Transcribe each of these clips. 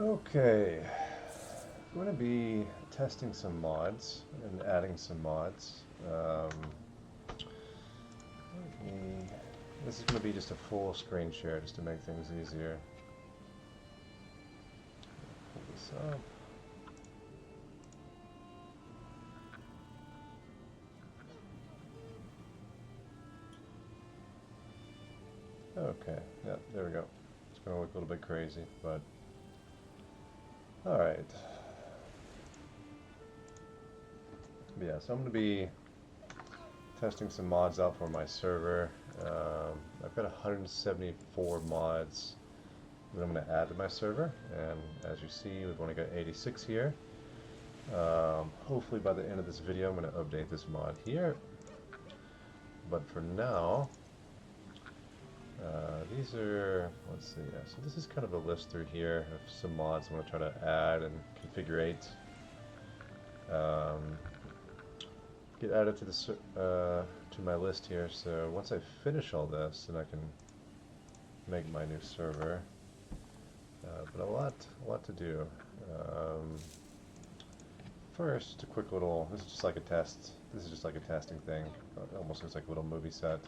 Okay, I'm going to be testing some mods and adding some mods. This is going to be just a full screen share just to make things easier. Pull this up. Okay, yeah, there we go. It's going to look a little bit crazy, but alright. Yeah, so I'm going to be testing some mods out for my server. I've got 174 mods that I'm going to add to my server, and as you see, we've only got 86 here. Hopefully by the end of this video I'm going to update this mod here, but for now these are, let's see, yeah, so this is kind of a list through here of some mods I'm going to try to add and configure. Get added to this to my list here, so once I finish all this then I can make my new server. But a lot to do. First, a quick little, this is just like a test, this is just like a testing thing. It almost looks like a little movie set.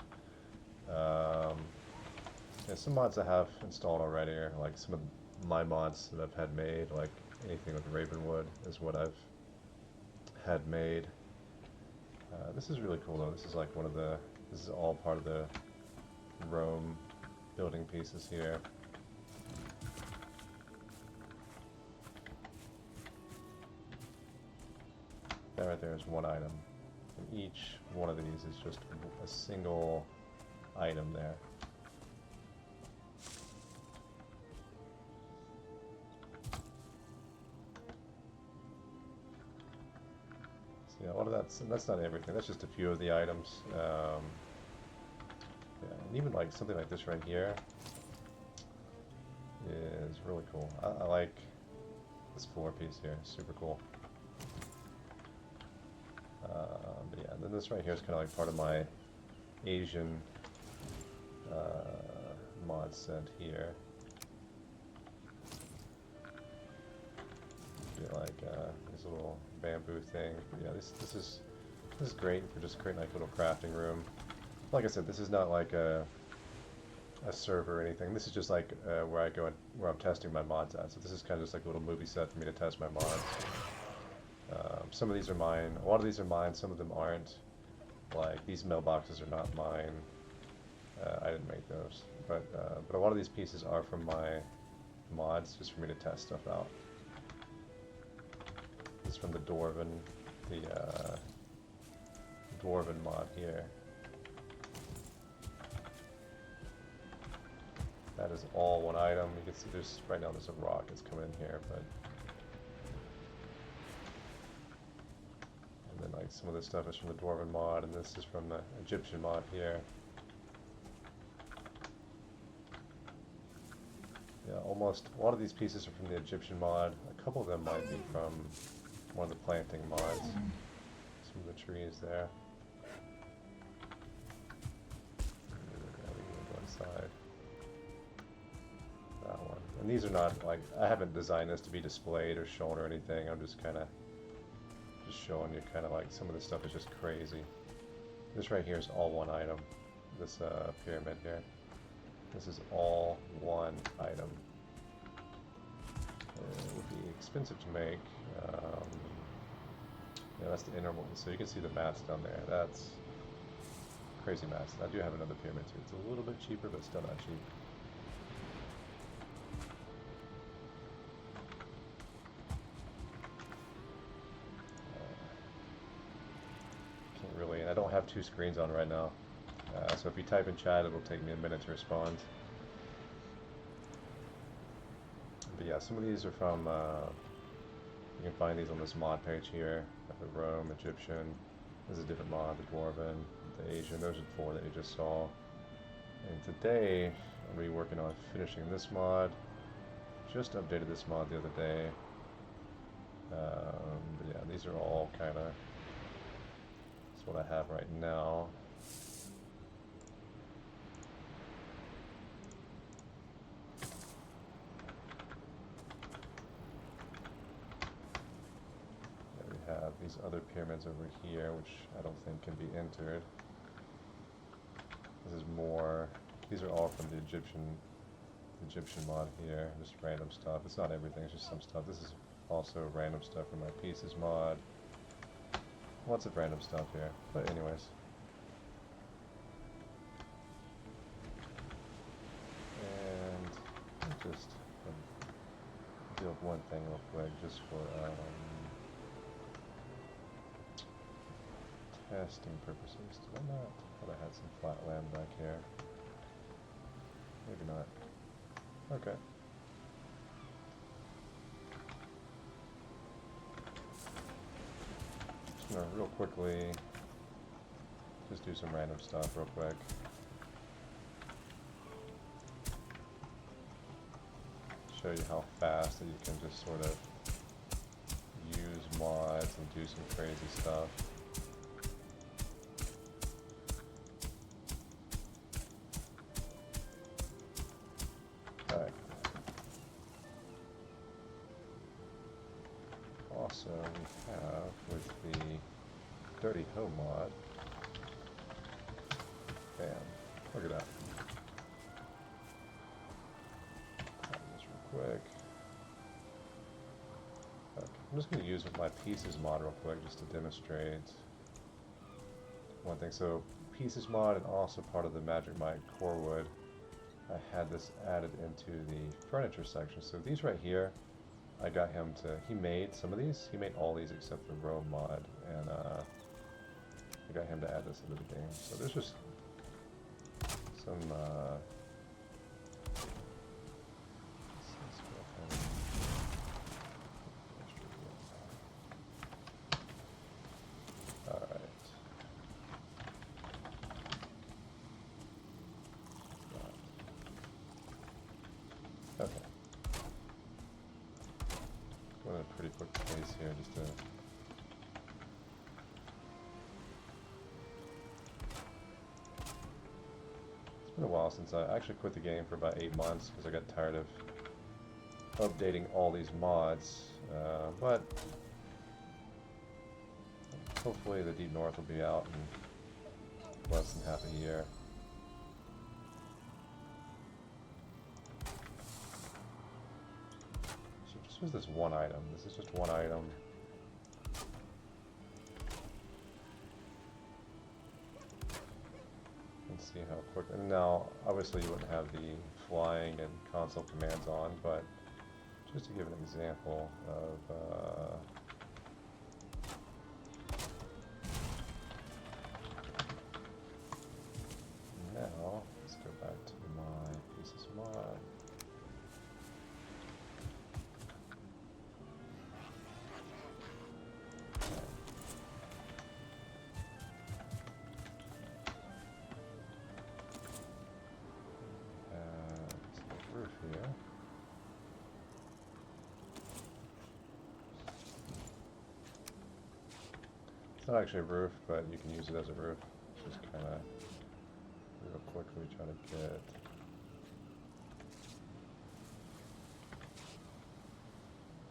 Yeah, some mods I have installed already are like some of my mods that I've had made, like anything with Ravenwood is what I've had made. This is really cool though, this is like this is all part of the Rome building pieces here. That right there is one item. And each one of these is just a single item there. So yeah, a lot of that's not everything. That's just a few of the items. Yeah, and even like something like this right here is really cool. I like this floor piece here. Super cool. But yeah, then this right here is kind of like part of my Asian mod set here. Like this little bamboo thing. But yeah, this is great for just creating like a little crafting room. Like I said, this is not like a server or anything. This is just like where I go and where I'm testing my mods at. So this is kind of just like a little movie set for me to test my mods. Some of these are mine. A lot of these are mine. Some of them aren't. Like these mailboxes are not mine. I didn't make those. But a lot of these pieces are from my mods, just for me to test stuff out. This is from the Dwarven mod here. That is all one item. You can see there's right now there's a rock that's coming in here, but and then like some of this stuff is from the Dwarven mod, and this is from the Egyptian mod here. Yeah, almost a lot of these pieces are from the Egyptian mod. A couple of them might be from one of the planting mods. Some of the trees there. Go inside. That one. And these are not like, I haven't designed this to be displayed or shown or anything. I'm just kind of showing you kind of like some of this stuff is just crazy. This right here is all one item. This pyramid here. This is all one item. It would be expensive to make. Yeah, that's the inner one. So you can see the mats down there. That's crazy mats. I do have another pyramid too. It's a little bit cheaper, but still not cheap. Can't really, and I don't have two screens on right now. So if you type in chat, it'll take me a minute to respond. But yeah, some of these are from, you can find these on this mod page here. The Rome, Egyptian, this is a different mod, the Dwarven, the Asian, those are the four that you just saw. And today, I'm going to be working on finishing this mod. Just updated this mod the other day. But yeah, these are all kind of, that's what I have right now. these other pyramids over here, which I don't think can be entered. This is more, these are all from the Egyptian mod here, just random stuff. It's not everything, it's just some stuff. This is also random stuff from my pieces mod. Lots of random stuff here, but anyways. And I'll just deal with one thing real quick, just for testing purposes. Did I not? I thought I had some flat land back here. Maybe not. Okay. Just gonna real quickly just do some random stuff real quick. Show you how fast that you can just sort of use mods and do some crazy stuff. Alright. Also, we have with the Dirty Hoe mod. Bam. Look at that. Quick. Okay. I'm just going to use my pieces mod real quick just to demonstrate one thing. So pieces mod and also part of the Magic Mike core wood, I had this added into the furniture section. So these right here, I got him to, he made some of these, he made all these except the Rome mod, and I got him to add this into the game. So there's just some okay. Going at a pretty quick pace here, just to. It's been a while since I actually quit the game for about 8 months because I got tired of updating all these mods. But hopefully the Deep North will be out in less than half a year. This is one item. This is just one item. Let's see how quick. And now, obviously, you wouldn't have the flying and console commands on, but just to give an example of. Now, let's go back to my pieces mod. It's not actually a roof, but you can use it as a roof. Just kind of real quickly try to get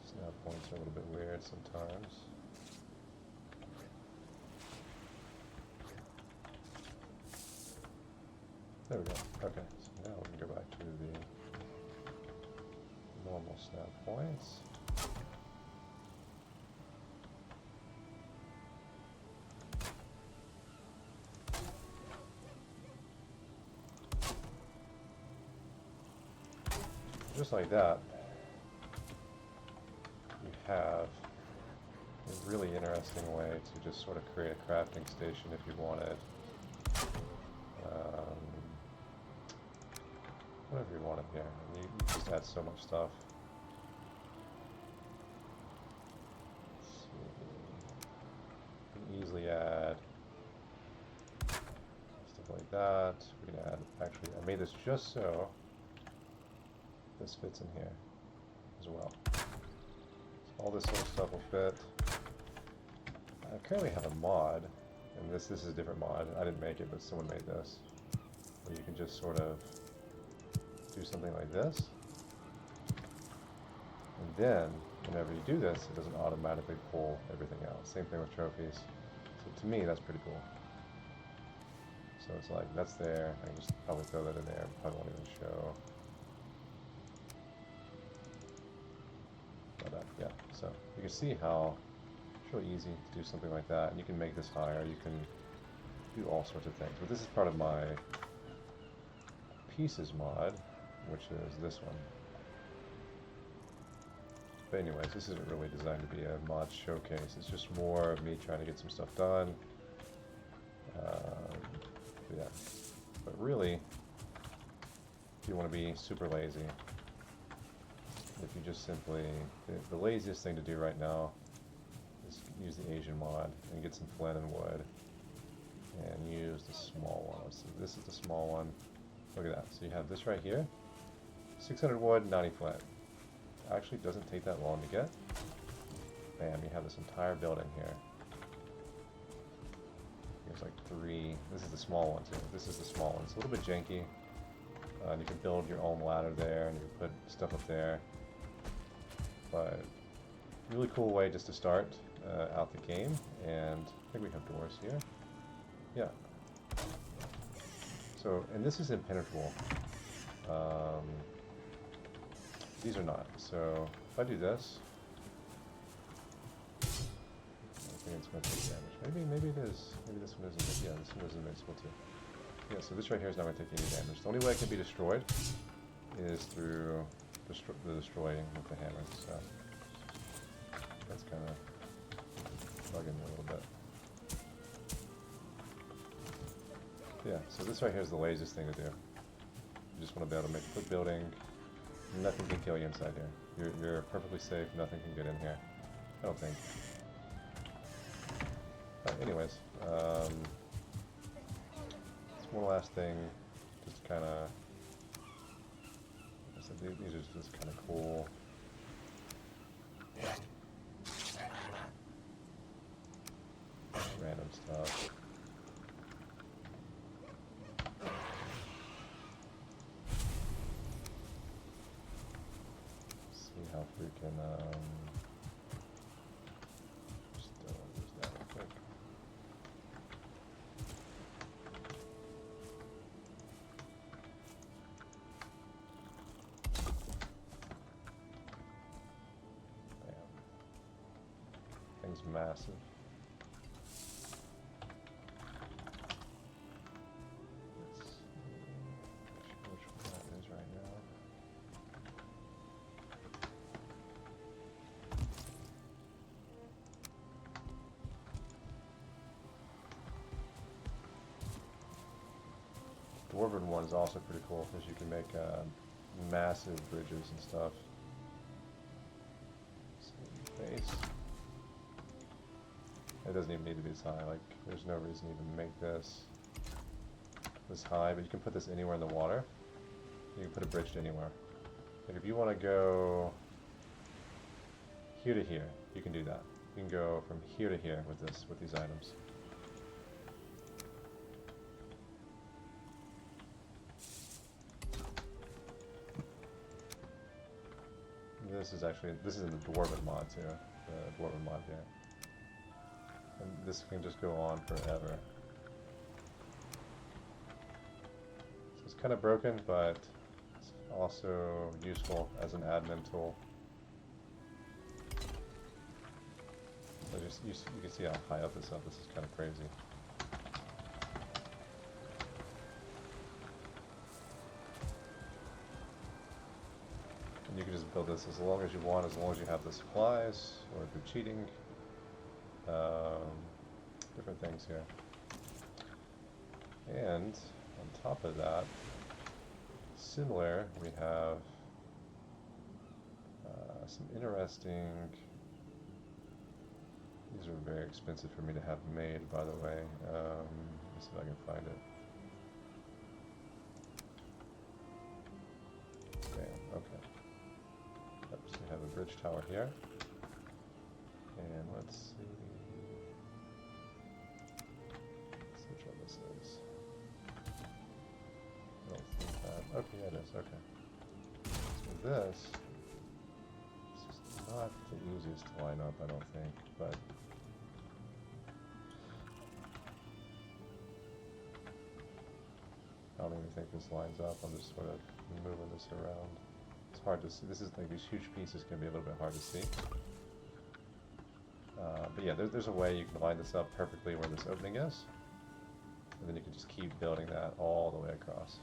snap points are a little bit weird sometimes. There we go. Okay, so now we can go back to the normal snap points. Just like that, you have a really interesting way to just sort of create a crafting station if you wanted. Whatever you wanted here. And you just add so much stuff. Let's see. You can easily add stuff like that. We can add, actually, I made this just so this fits in here as well. So all this sort of stuff will fit. I currently have a mod, and this is a different mod. I didn't make it, but someone made this, where you can just sort of do something like this, and then whenever you do this, it doesn't automatically pull everything out. Same thing with trophies. So to me, that's pretty cool. So it's like, that's there. I can just probably throw that in there. Probably won't even show. But yeah, so you can see how it's really easy to do something like that. And you can make this higher. You can do all sorts of things. But this is part of my pieces mod, which is this one. But anyways, this isn't really designed to be a mod showcase. It's just more of me trying to get some stuff done. Yeah. But really, if you want to be super lazy, if you just simply, the laziest thing to do right now is use the Asian mod and get some flint and wood and use the small one. So this is the small one. Look at that. So you have this right here, 600 wood, 90 flint. Actually doesn't take that long to get. Bam, you have this entire building here. There's like 3. This is the small one too. This is the small one. It's a little bit janky. And you can build your own ladder there, and you can put stuff up there. But really cool way just to start out the game. And I think we have doors here. Yeah. So, and this is impenetrable. These are not. So if I do this, I think it's going to take damage. Maybe it is. Maybe this one isn't. Yeah, this one is invincible too. Yeah, so this right here is not going to take any damage. The only way it can be destroyed is through the destroying with the hammer. So that's kind of bugging me a little bit. Yeah, so this right here is the laziest thing to do. You just want to be able to make a quick building. Nothing can kill you inside here. You're perfectly safe. Nothing can get in here. I don't think. Anyways, one last thing, just kind of. These are just kind of cool. Random stuff. How freaking just use that real quick. Bam. Thing's massive. Let's see which one that is right now. Dwarven one is also pretty cool because you can make massive bridges and stuff. Base. It doesn't even need to be this high. Like, there's no reason to even make this high, but you can put this anywhere in the water. You can put a bridge to anywhere. Like, if you want to go here to here, you can do that. You can go from here to here with these items. This is in the Dwarven mod too, the Dwarven mod here. And this can just go on forever. So it's kind of broken, but it's also useful as an admin tool. So you can see how high up this is. This is kind of crazy. And you can just build this as long as you want, as long as you have the supplies, or if you're cheating. Different things here. And on top of that, similar, we have some interesting. These are very expensive for me to have made, by the way. Let's see if I can find it. Bam, okay. Yep, so we have a bridge tower here. And let's see. Let's see which one this is. I don't think that. Okay, yeah, it is. Okay. So this is not the easiest to line up, I don't think, but I don't even think this lines up. I'm just sort of moving this around. It's hard to see. This is like these huge pieces can be a little bit hard to see. But yeah, there's a way you can line this up perfectly where this opening is. And then you can just keep building that all the way across.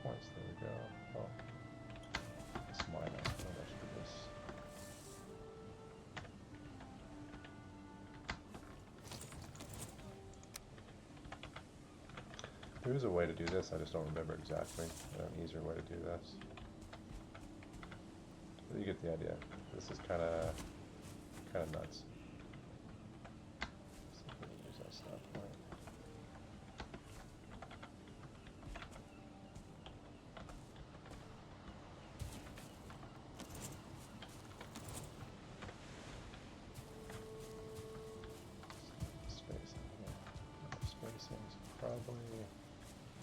Points, there we go. Oh, it's minus. Oh, that should be this. There is a way to do this, I just don't remember exactly. An easier way to do this. But you get the idea. This is kind of nuts. So use that stop point. Probably,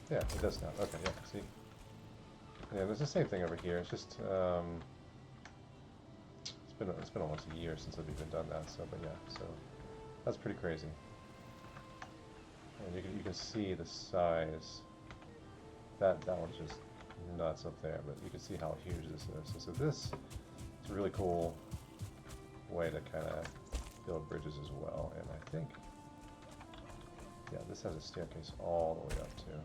yeah, it does now. Okay, yeah, see? Yeah, there's the same thing over here. It's just, it's been almost a year since I've even done that, so, but yeah, so, that's pretty crazy. And you can see the size. That one's just nuts up there, but you can see how huge this is. So this is a really cool way to kind of build bridges as well, and I think, yeah, this has a staircase all the way up too.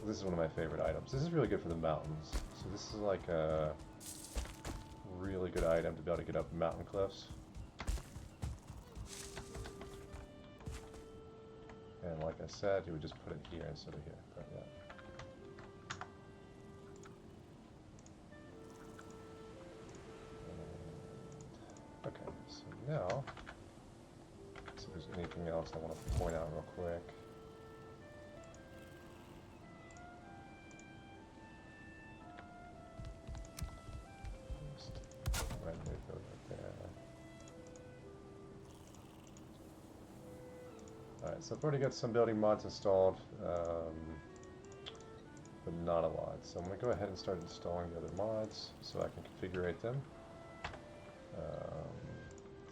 This is one of my favorite items. This is really good for the mountains. So this is like a really good item to be able to get up mountain cliffs. And like I said, you would just put it here instead of here. But yeah. And, okay, so now, see if there's anything else I want to point out real quick. Alright, so I've already got some building mods installed, but not a lot. So I'm going to go ahead and start installing the other mods so I can configure them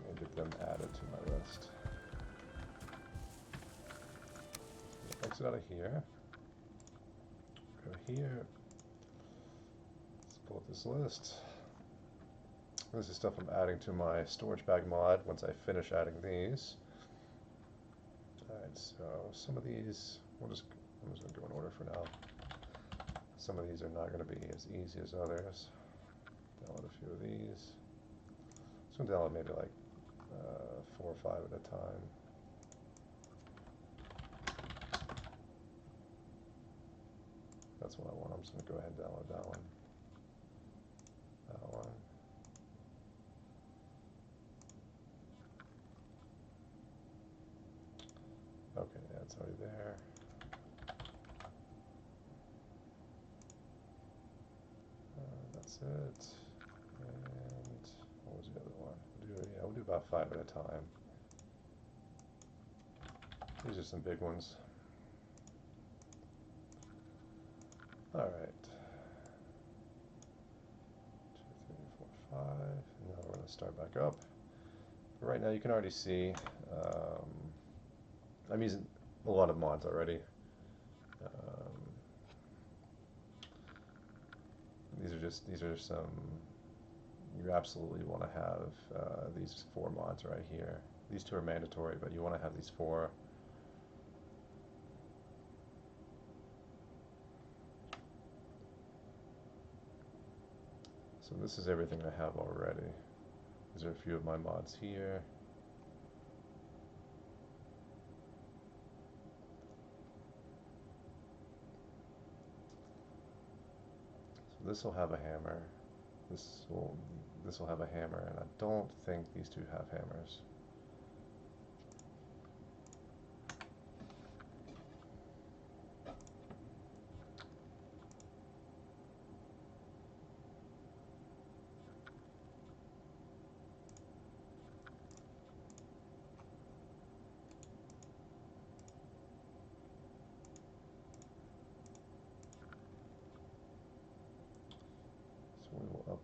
and get them added to my list. Exit out of here. Go here. Let's pull up this list. This is stuff I'm adding to my storage bag mod once I finish adding these. Alright, so some of these, I'm just going to go in order for now. Some of these are not going to be as easy as others. Download a few of these. I'm going to download maybe like 4 or 5 at a time. That's what I want. I'm just going to go ahead and download that one. That one. Okay, that's already there. That's it. And what was the other one? We'll do about 5 at a time. These are some big ones. All right. 2, 3, 4, 5. Now we're going to start back up. But right now, you can already see I'm using a lot of mods already. These are some, you absolutely want to have these 4 mods right here. These 2 are mandatory, but you want to have these 4. So this is everything I have already. These are a few of my mods here. So this will have a hammer. This will have a hammer, and I don't think these 2 have hammers.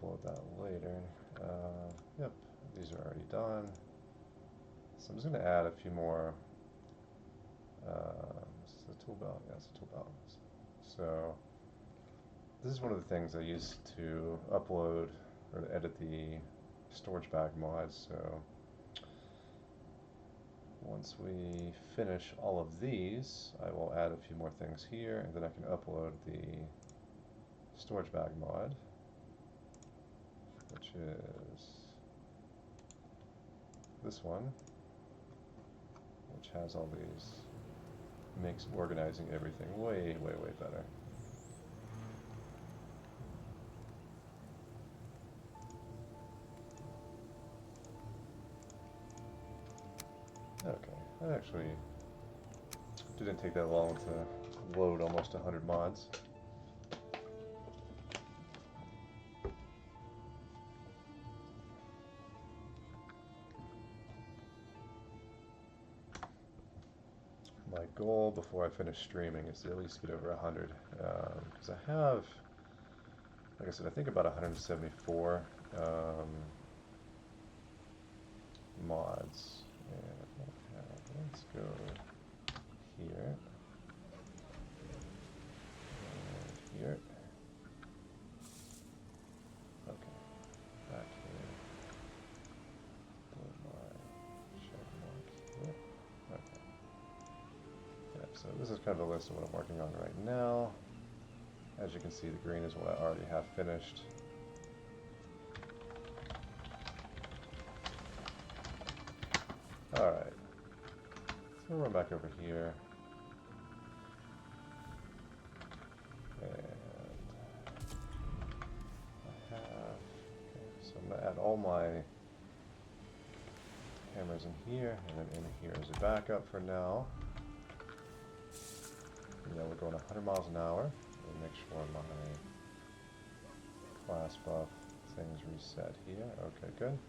upload that later. Yep, these are already done. So I'm just going to add a few more. This is a tool belt. Yeah, it's a tool belt. So this is one of the things I use to upload or to edit the storage bag mods. So once we finish all of these, I will add a few more things here, and then I can upload the storage bag mod, which is this one, which has all these, makes organizing everything way, way, way better. Okay, that actually didn't take that long to load almost 100 mods. My goal before I finish streaming is to at least get over 100, because I have, like I said, I think about 174 mods. And let's go here and here. Okay, back here. Put my check mark here. Okay. Yeah, so this is kind of a list of what I'm working on right now. As you can see, the green is what I already have finished. Alright, so we'll run back over here, and I have, okay, so I'm going to add all my cameras in here, and then in here as a backup for now. And now we're going 100 miles an hour, and make sure my class buff things reset here. Okay, good.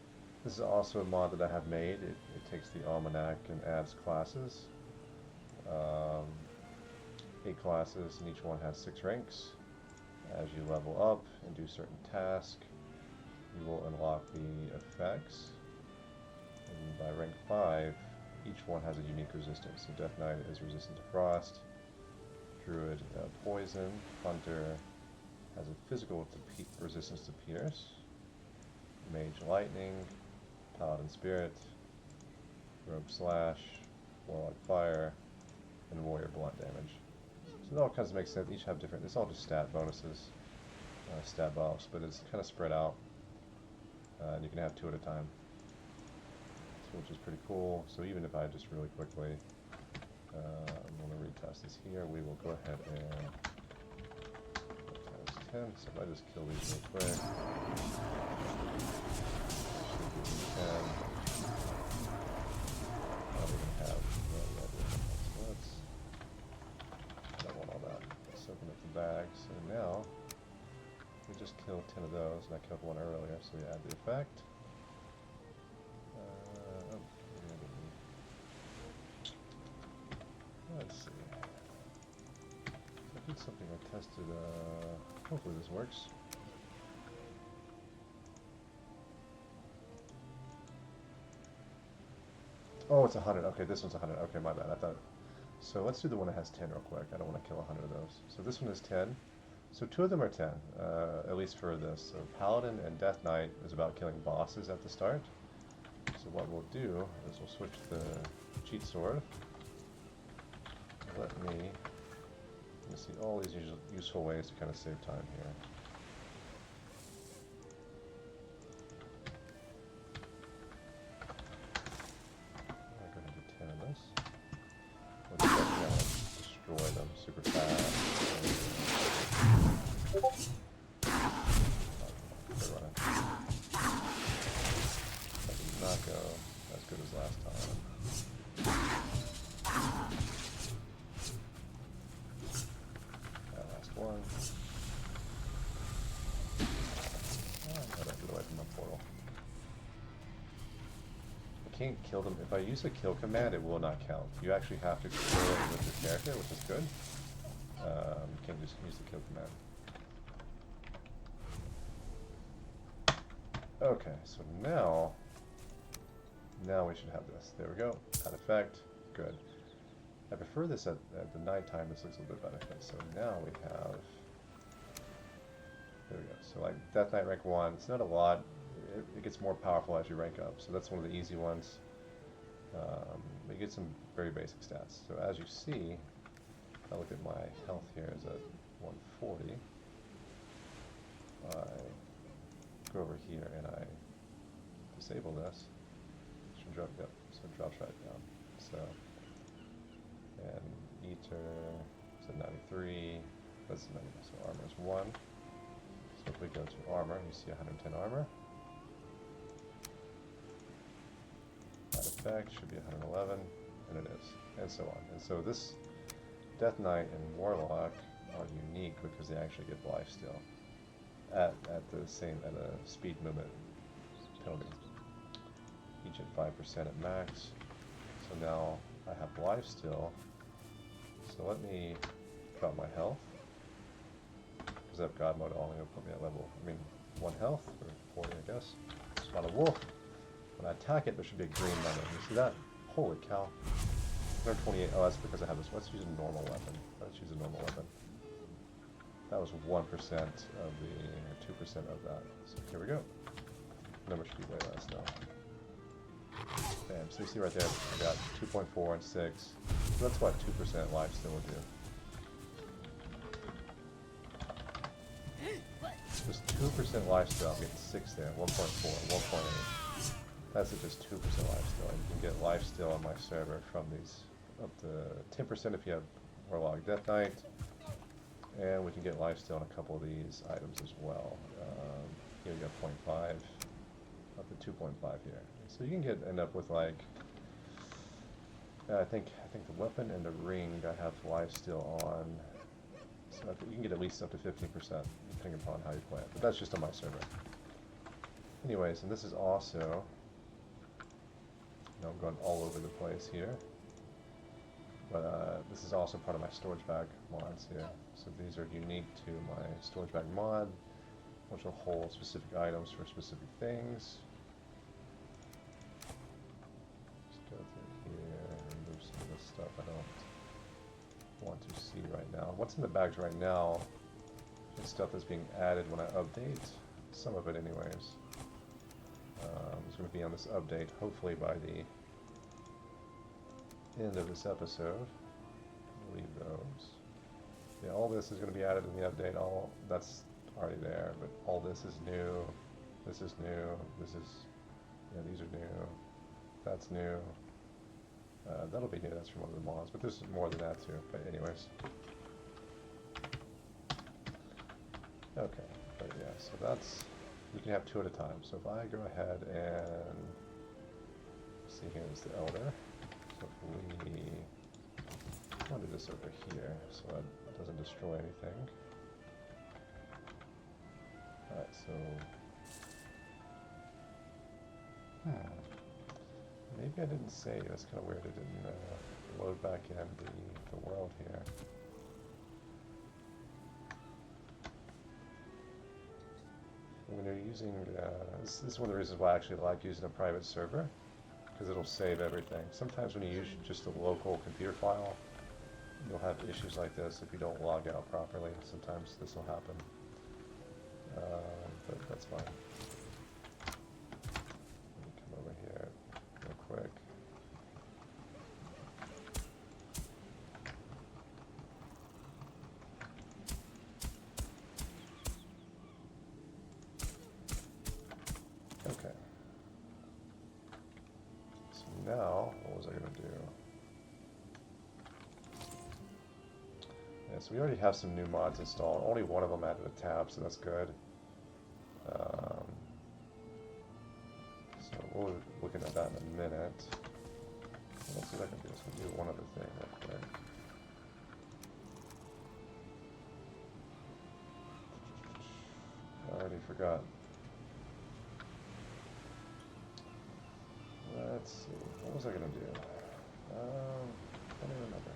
This is also a mod that I have made. It takes the almanac and adds classes. 8 classes, and each one has 6 ranks. As you level up and do certain tasks, you will unlock the effects. And by rank 5, each one has a unique resistance. So Death Knight is resistant to frost, Druid poison, Hunter has a physical resistance to pierce, Mage lightning, Paladin Spirit, Rogue Slash, Warlock Fire, and Warrior Blunt damage. So it all kinds of makes sense. Each have different, it's all just stat bonuses, stat buffs, but it's kind of spread out. And you can have 2 at a time, so which is pretty cool. So even if I just really quickly, I'm going to retest this here, we will go ahead and times 10. So if I just kill these real quick, we can have so let's, I don't want all that. Let's open up the bag. So now we just killed 10 of those, and I killed one earlier, so we add the effect. Let's see. I did something I tested, hopefully this works. Oh, it's 100. Okay, this one's 100. Okay, my bad. I thought. So let's do the one that has 10 real quick. I don't want to kill 100 of those. So this one is 10. So 2 of them are 10, at least for this. So Paladin and Death Knight is about killing bosses at the start. So what we'll do is we'll switch the cheat sword. Let me see all these useful ways to kind of save time here. I'll go ahead and do 10 of this. We'll just destroy them super fast. They're running. That did not go as good as last time. One. Oh, I gotta get away from my portal. I can't kill them. If I use a kill command, it will not count. You actually have to kill it with your character, which is good. You can't just use the kill command. Okay, so now we should have this. There we go. That effect. Good. I prefer this at the nighttime. This looks a little bit better. So now we have... There we go. So like Death Knight rank 1, it's not a lot. It gets more powerful as you rank up. So that's one of the easy ones. But you get some very basic stats. So as you see, if I look at my health here is at 140. I go over here and I disable this. It should drop, yep, so it drops right down. So, and Eater is at 93, that's 90, so armor is 1. So if we go to armor, you see 110 armor. That effect should be 111, and it is, and so on. And so this Death Knight and Warlock are unique because they actually get lifesteal at a speed movement penalty. Each at 5% at max. So now I have lifesteal. So let me drop my health. Because I've God mode only will put me at level, 1 health, or 40 I guess. It's not a wolf. When I attack it, there should be a green number. You see that? Holy cow. 128. Oh, that's because I have this. Let's use a normal weapon. Let's use a normal weapon. That was 1% of the 2% of that. So here we go. Number should be way less now. Bam. So you see right there, I got 2.4 and 6. So that's what 2% lifesteal would do. Just 2% lifesteal. I'm getting 6 there. 1.4, 1.8. That's at just 2% lifesteal. And you can get lifesteal on my server from these up to 10% if you have Warlock Death Knight. And we can get lifesteal on a couple of these items as well. Here we got 0.5, up to 2.5 here. So you can end up with like, I think the weapon and the ring I have lifesteal on. So you can get at least up to 15%, depending upon how you play it. But that's just on my server. Anyways, and this is also, I'm going all over the place here. But this is also part of my storage bag mods here. So these are unique to my storage bag mod, which will hold specific items for specific things. Just go through here and remove some of this stuff I don't want to see right now. What's in the bags right now is stuff that's being added when I update. Some of it anyways. It's going to be on this update, hopefully by the end of this episode. Leave those. Yeah, all this is going to be added in the update. All that's already there, but all this is new. This is new. This is, yeah, these are new. That's new. That'll be new. That's from one of the mods, but there's more than that too. But anyways, okay. But yeah, so that's, you can have 2 at a time. So if I go ahead and see, here's the Elder. So if we, I'll do this over here so that doesn't destroy anything. Alright, so maybe I didn't say, that's kind of weird, it didn't load back in the world here. When you're using, this is one of the reasons why I actually like using a private server, because it'll save everything. Sometimes when you use just a local computer file, you'll have issues like this if you don't log out properly. Sometimes this will happen, but that's fine. Let me come over here real quick. Okay. So now, what was I going to do? Yeah, so we already have some new mods installed. Only one of them added a tab, so that's good. So we'll be looking at that in a minute. Let's see what I can do. So we'll do one other thing real quick. I already forgot. Let's see. What was I going to do? I don't remember.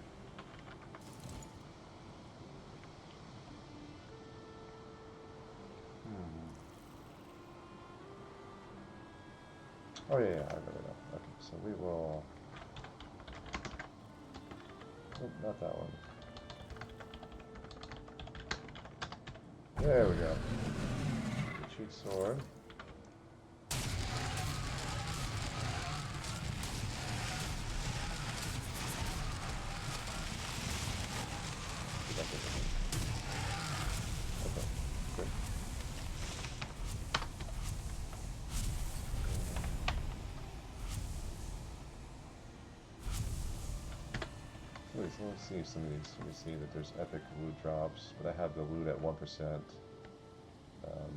Oh yeah, yeah, I really know. Okay, so we will... Oh, not that one. There we go. Cheat sword. Okay, good. So let's see some of these. Let me see that there's epic loot drops, but I have the loot at 1%.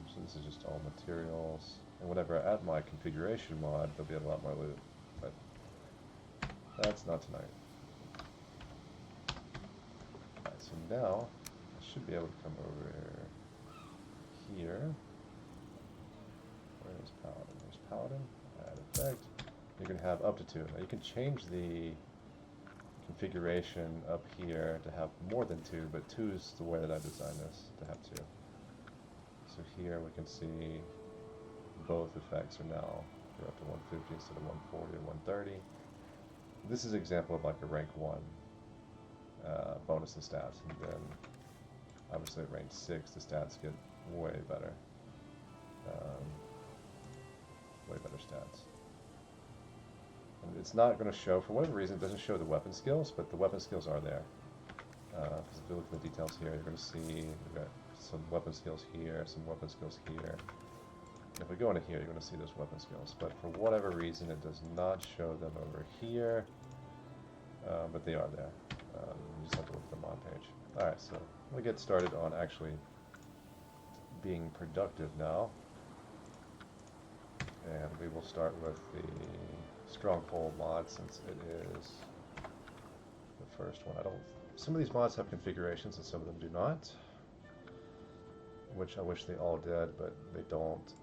So this is just all materials. And whenever I add my configuration mod, there'll be a lot more loot. But that's not tonight. Alright, so now I should be able to come over here. Where is Paladin? There's Paladin. Add effect. You can have up to 2. Now you can change the configuration up here to have more than 2, but 2 is the way that I designed this, to have 2. So here we can see both effects are now, they're up to 150 instead of 140 or 130. This is an example of like a rank 1 bonus to stats, and then obviously at rank 6 the stats get way better. Way better stats. And it's not going to show, for whatever reason, it doesn't show the weapon skills, but the weapon skills are there. Because if you look at the details here, you're going to see we've got some weapon skills here, some weapon skills here. If we go into here, you're going to see those weapon skills, but for whatever reason it does not show them over here, but they are there. You just have to look at the mod page. Alright, so we'll get started on actually being productive now, and we will start with the Stronghold mod, since it is the first one. Some of these mods have configurations and some of them do not, which I wish they all did, but they don't,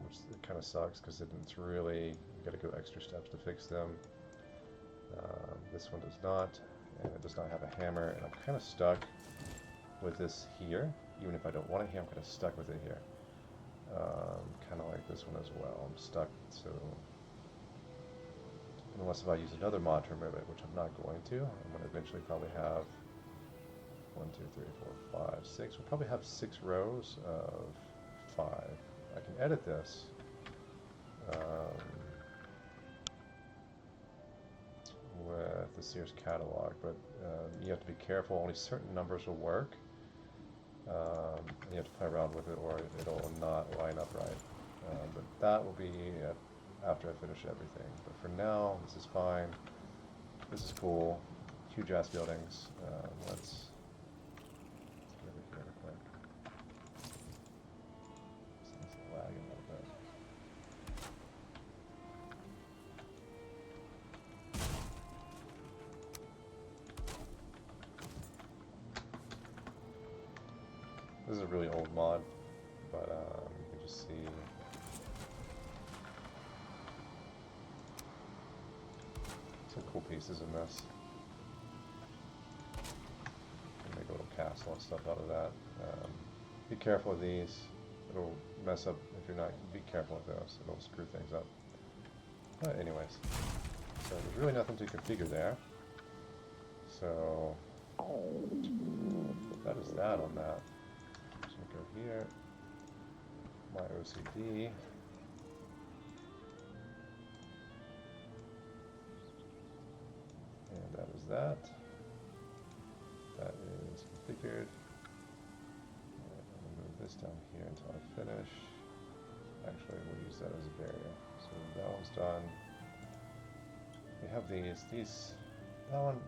which it kind of sucks because it's really, you got to go extra steps to fix them. This one does not, and it does not have a hammer, and I'm kind of stuck with this here. Even if I don't want a hammer, I'm kind of stuck with it here. Kind of like this one as well. I'm stuck, so unless if I use another mod to remove it, which I'm not going to. I'm going to eventually probably have 1, 2, 3, 4, 5, 6. We'll probably have 6 rows of 5. I can edit this. With the Sears catalog, but you have to be careful. Only certain numbers will work. You have to play around with it, or it'll not line up right. But that will be after I finish everything. But for now, this is fine. This is cool. Huge ass buildings. Let's get over here real quick. This thing's lagging a little bit. This is a really old mod, but you can just see some cool pieces in this. Make a little castle and stuff out of that. Be careful with these. It'll mess up if you're not. Be careful with those. It'll screw things up. But anyways, so there's really nothing to configure there. So that is that on that. So go here. My OCD. And that is that. That is configured. And I'm going to move this down here until I finish. Actually, we'll use that as a barrier. So that one's done. We have these, that one,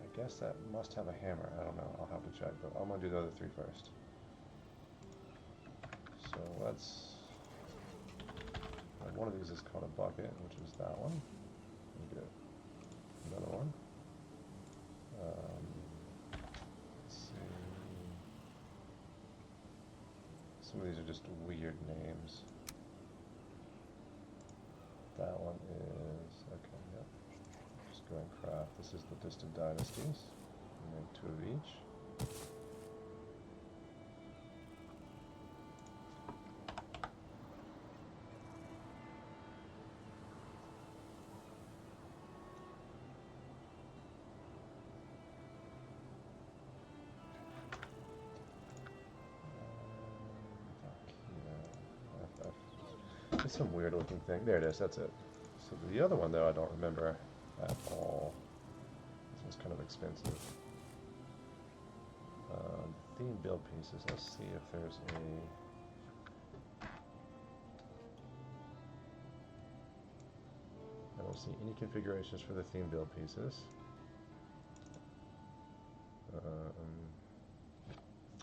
I guess that must have a hammer. I don't know, I'll have to check, but I'm going to do the other 3 first. So let's, one of these is called a bucket, which is that one. We get another one. Let's see. Some of these are just weird names. That one is, okay, yep. Just go and craft. This is the Distant Dynasties. Make 2 of each. It's some weird looking thing. There it is, that's it. So the other one though, I don't remember at all. This one's kind of expensive. Theme build pieces, let's see if there's I don't see any configurations for the theme build pieces.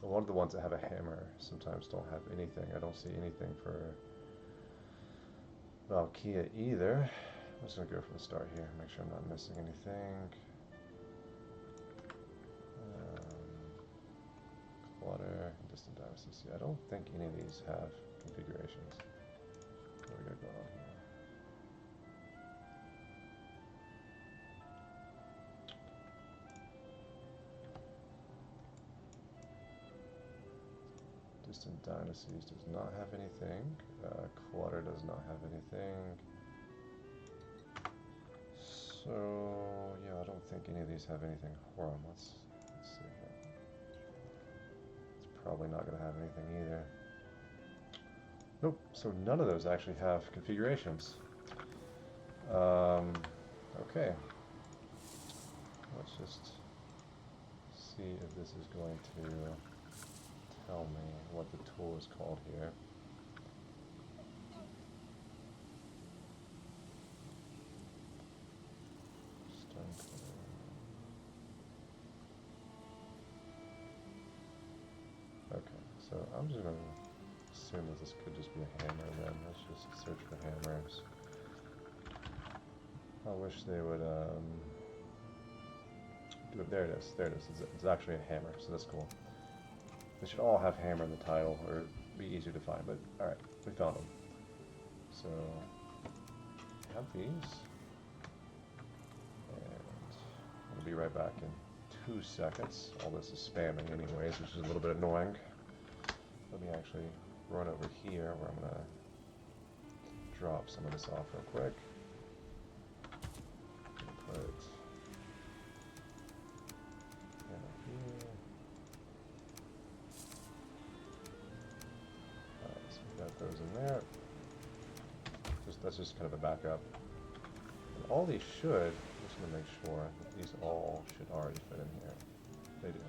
A lot of the ones that have a hammer sometimes don't have anything. I don't see anything for Valkia either. I'm just going to go from the start here, make sure I'm not missing anything. Clutter, Distant Dynasties. Yeah, I don't think any of these have configurations. What do we got going on here? Distant Dynasties does not have anything. Clutter does not have anything. So, yeah, I don't think any of these have anything for them. Let's see here. It's probably not going to have anything either. Nope, so none of those actually have configurations. Okay. Let's just see if this is going to tell me what the tool is called here. Okay, so I'm just going to assume that this could just be a hammer then. Let's just search for hammers. I wish they would do it. There it is. There it is. It's actually a hammer, so that's cool. They should all have hammer in the title, or it'd be easier to find, but alright, we found them. So, we have these. And we'll be right back in 2 seconds. All this is spamming anyways, which is a little bit annoying. Let me actually run over here where I'm going to drop some of this off real quick. Put it here. Alright, so we got those in there. That's just kind of a backup. And all these should, I'm just going to make sure that these all should already fit in here. They do.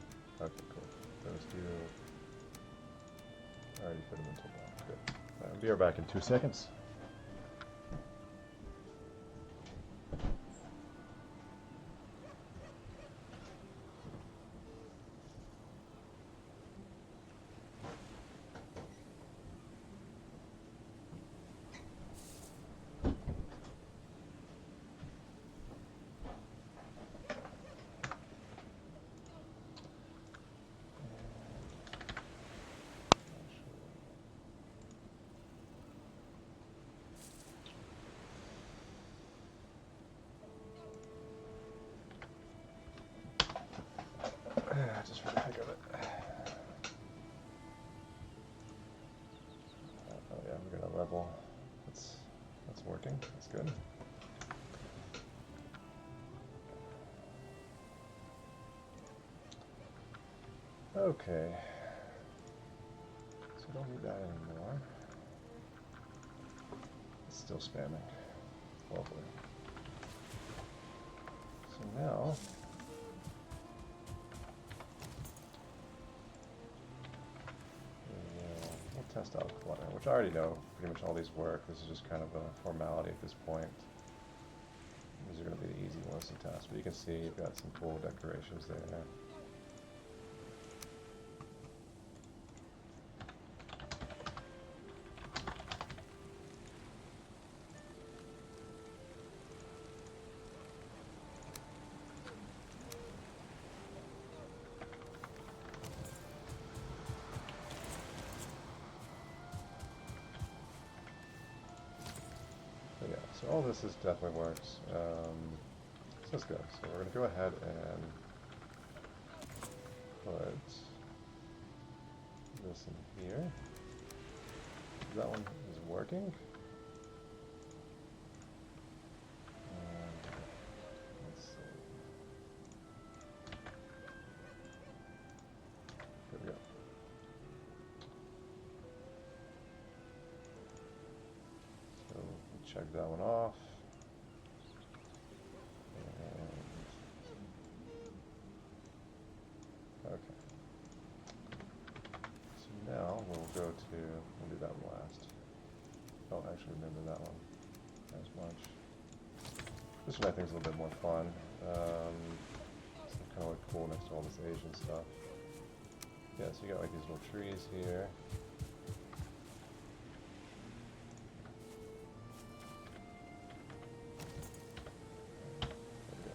Okay, cool. Those do already fit them into one. Good. I'll be right back in 2 seconds. Just for the heck of it. Oh yeah, we're gonna level. That's working. That's good. Okay. So we don't need that anymore. It's still spamming. Lovely. So now test out clutter, which I already know pretty much all these work. This is just kind of a formality at this point. These are going to be the easy ones to test, but you can see you've got some cool decorations there. So all this definitely works. So that's good. So we're going to go ahead and put this in here. That one is working. Let's see. There we go. check that one off. And okay. So now we'll go to, we'll do that one last. Don't actually remember that one as much. This one I think is a little bit more fun. It's kind of look cool next to all this Asian stuff. Yeah, so you got like these little trees here. There we go.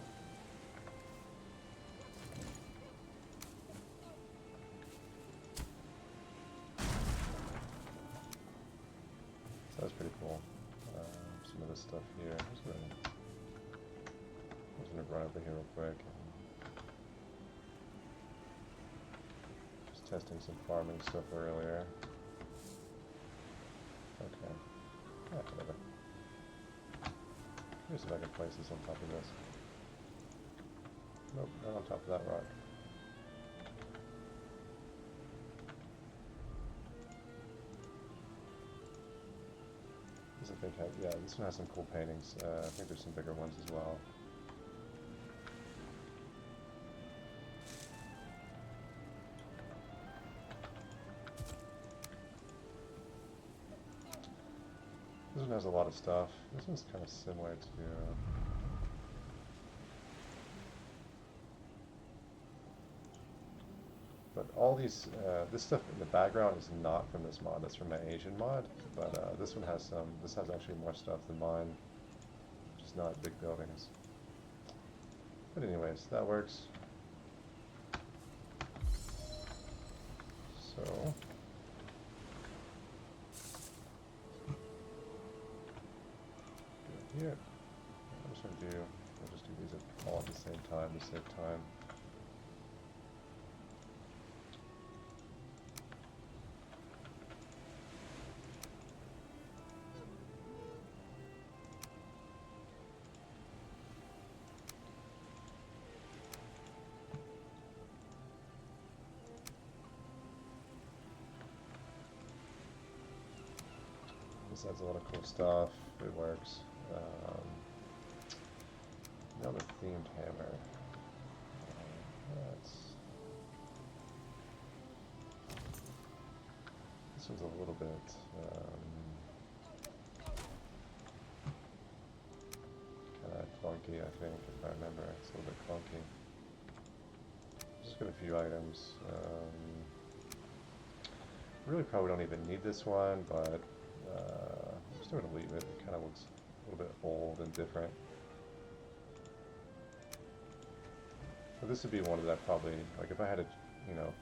So that's pretty cool. Some of this stuff here. I'm just gonna run over here real quick. Just testing some farming stuff earlier. Okay. Yeah, whatever. Here's if I can place this on top of this. Nope, not on top of that rock. This I think yeah, this one has some cool paintings. I think there's some bigger ones as well. This one has a lot of stuff. This one's kind of similar to... But all these, this stuff in the background is not from this mod. That's from my Asian mod. But this one has some, this has actually more stuff than mine. Just not big buildings. But anyways, that works. So... here. I'm just going to do, I'll just do these all at the same time to save time. This adds a lot of cool stuff. It works. Another themed hammer. This one's a little bit kind of clunky, I think, if I remember. It's a little bit clunky. Just got a few items. Really probably don't even need this one, but I'm just going to leave it. It kind of looks a little bit old and different. So this would be one that I probably, like if I had to, you know,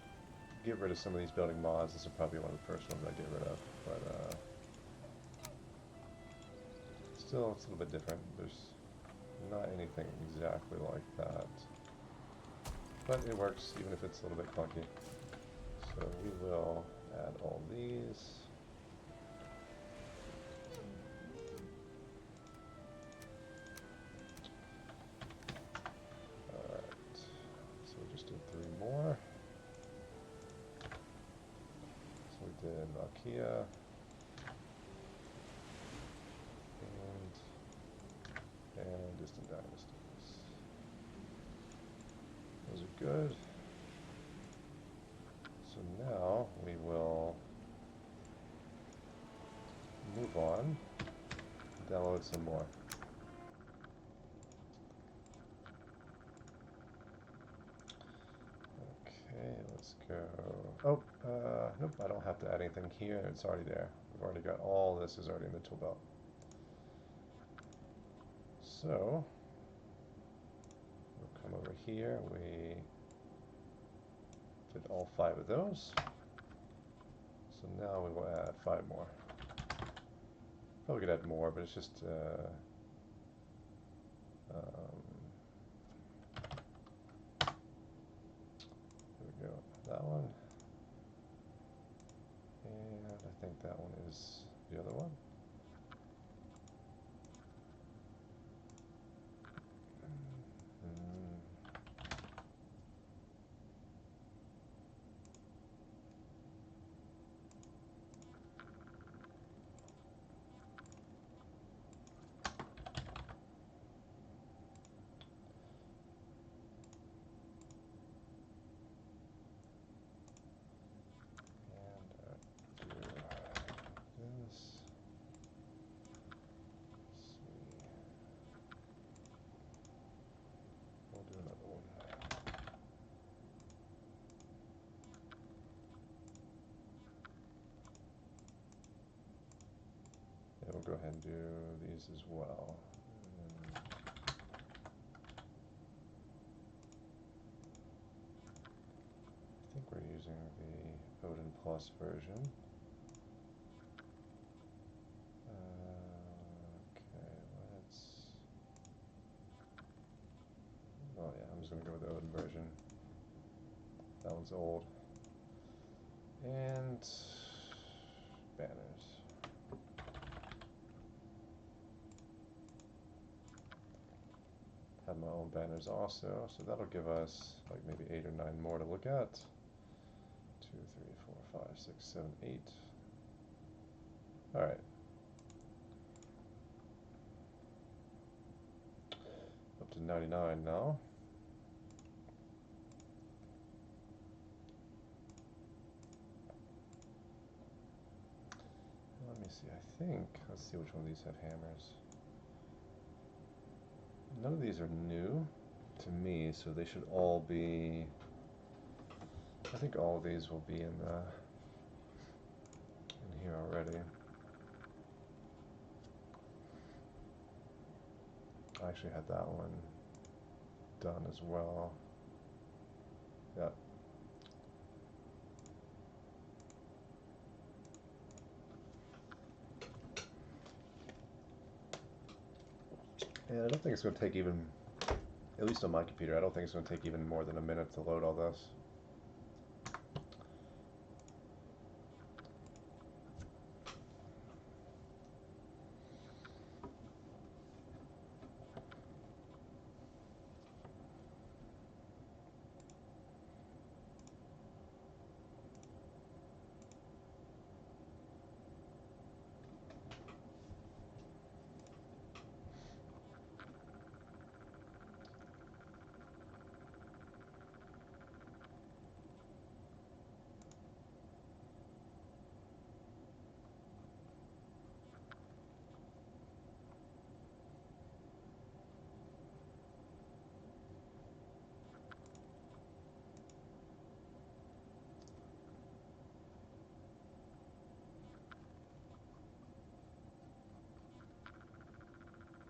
get rid of some of these building mods, this would probably be one of the first ones I'd get rid of. But still, it's a little bit different. There's not anything exactly like that. But it works, even if it's a little bit clunky. So we will add all these. More. So we did Nokia and Distant Dynasties. Those are good. So now we will move on, download some more. Let's go. Oh, nope, I don't have to add anything here. It's already there. We've already got all this is already in the tool belt. So, we'll come over here. We did all 5 of those. So now we will add 5 more. Probably could add more, but it's just there we go. That one. And I think that one is the other one. go ahead and do these as well. And I think we're using the Odin Plus version. Okay, let's... Oh yeah, I'm just going to go with the Odin version. That one's old. And banners. Have my own banners also, so that'll give us like maybe 8 or 9 more to look at. 2, 3, 4, 5, 6, 7, 8. Alright. Up to 99 now. Let me see, I think, let's see which one of these have hammers. None of these are new to me, so they should all be, I think all of these will be in here already. I actually had that one done as well. Yeah. And I don't think it's going to take even, at least on my computer, I don't think it's going to take even more than a minute to load all this.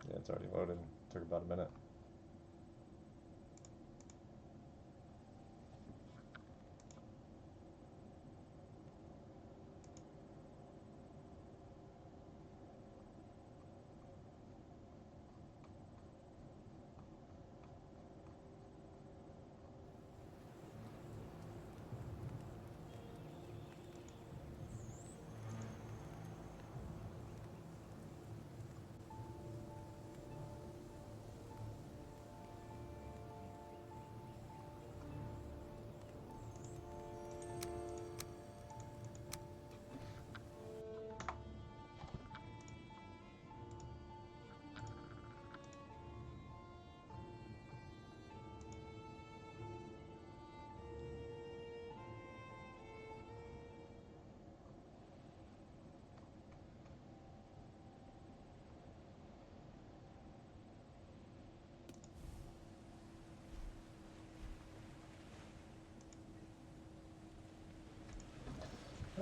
Yeah, it's already loaded. Took about a minute.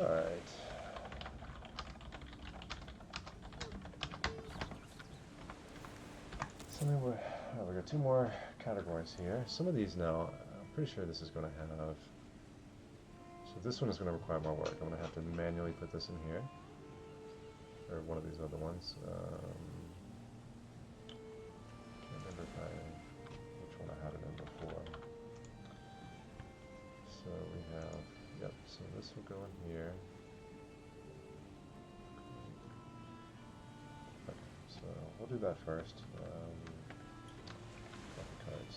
Alright. So then we got 2 more categories here. Some of these now, I'm pretty sure this is going to have... So this one is going to require more work. I'm going to have to manually put this in here. Or one of these other ones. Can't remember which one I had it in before. So we have... Yep, so this will go in here. Okay, so we'll do that first. Copy cards.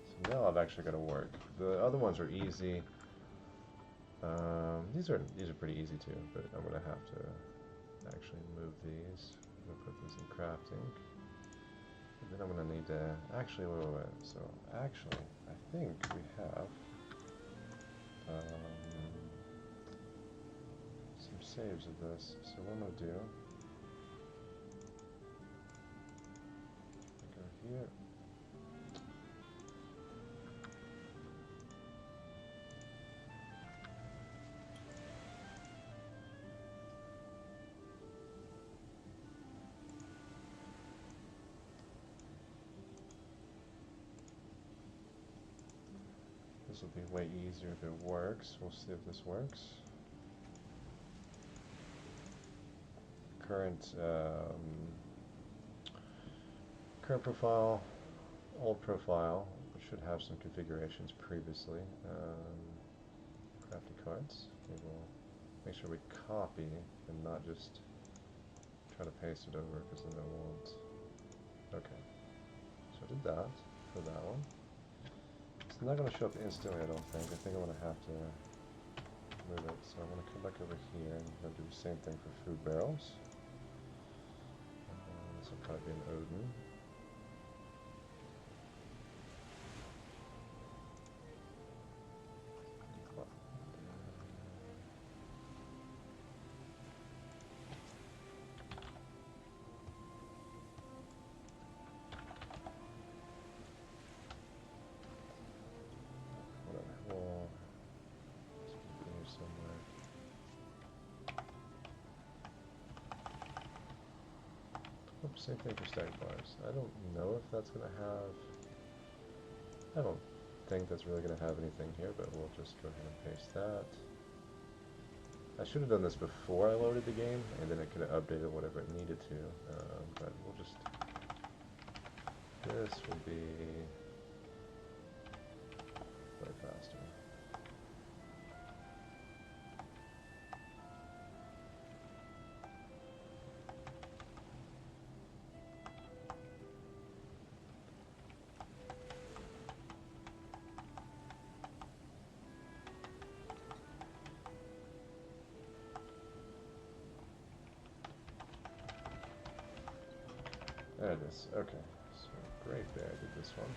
So now I've actually got to work. The other ones are easy. These are pretty easy too, but I'm gonna have to actually move these. I'm gonna put these in crafting. And then I'm gonna need to wait. So actually, I think we have some saves of this. So what I'm gonna do, go here. This will be way easier if it works. We'll see if this works. Current current profile, old profile. We should have some configurations previously. Crafty cards. We will make sure we copy and not just try to paste it over, because then it won't. Okay, so I did that for that one. It's not going to show up instantly, I don't think. I think I'm going to have to move it. So I'm going to come back over here and I'm going to do the same thing for food barrels. This will probably be an Odin. Same thing for stack bars. I don't know if that's going to have... I don't think that's really going to have anything here, but we'll just go ahead and paste that. I should have done this before I loaded the game, and then it could have updated whatever it needed to, but we'll just... This will be way faster. There it is. Okay. So great there. I did this one.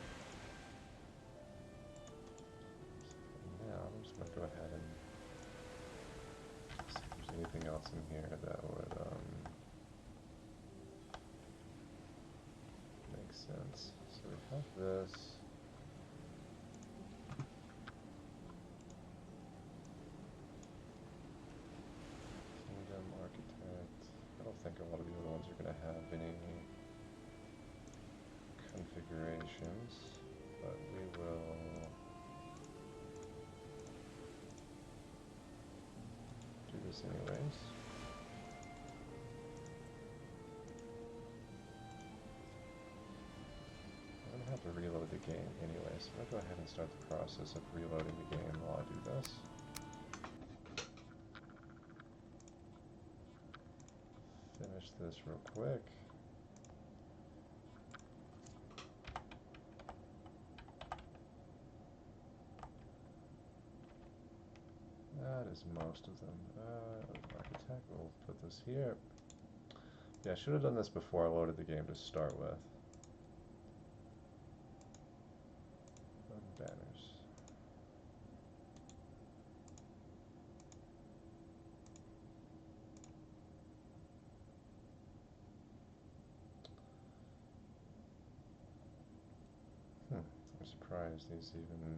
So now I'm just going to go ahead and see if there's anything else in here that would make sense. So we have this. Kingdom Architect. I don't think a lot of the other ones are going to have any configurations, but we will do this anyways. I'm going to have to reload the game anyway, so I'm going to go ahead and start the process of reloading the game while I do this. Finish this real quick. That is most of them. Architect, we'll put this here. Yeah, I should have done this before I loaded the game to start with. Banners. I'm surprised these even...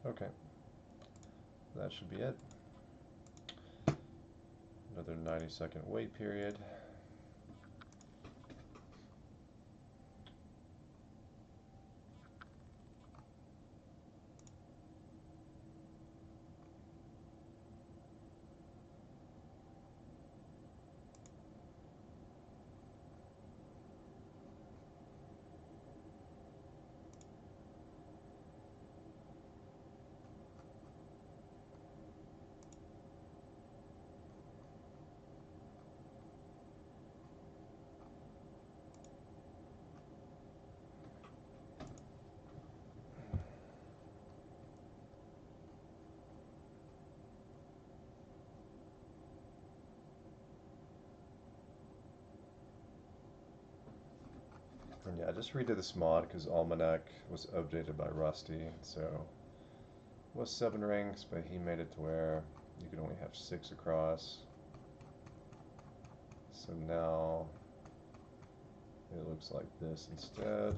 Okay. That should be it. Another 90-second wait period. And yeah, I just redid this mod because Almanac was updated by Rusty, so it was 7 ranks, but he made it to where you could only have 6 across. So now it looks like this instead.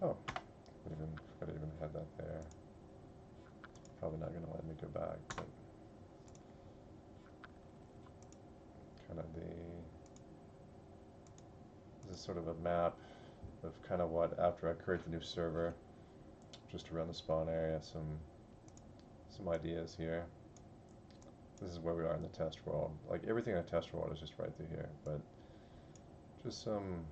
Oh, I forgot to even had that there. Probably not going to let me go back, but kind of this is sort of a map of kind of what, after I create the new server, just around the spawn area, some ideas here. This is where we are in the test world. Like everything in the test world is just right through here, but just some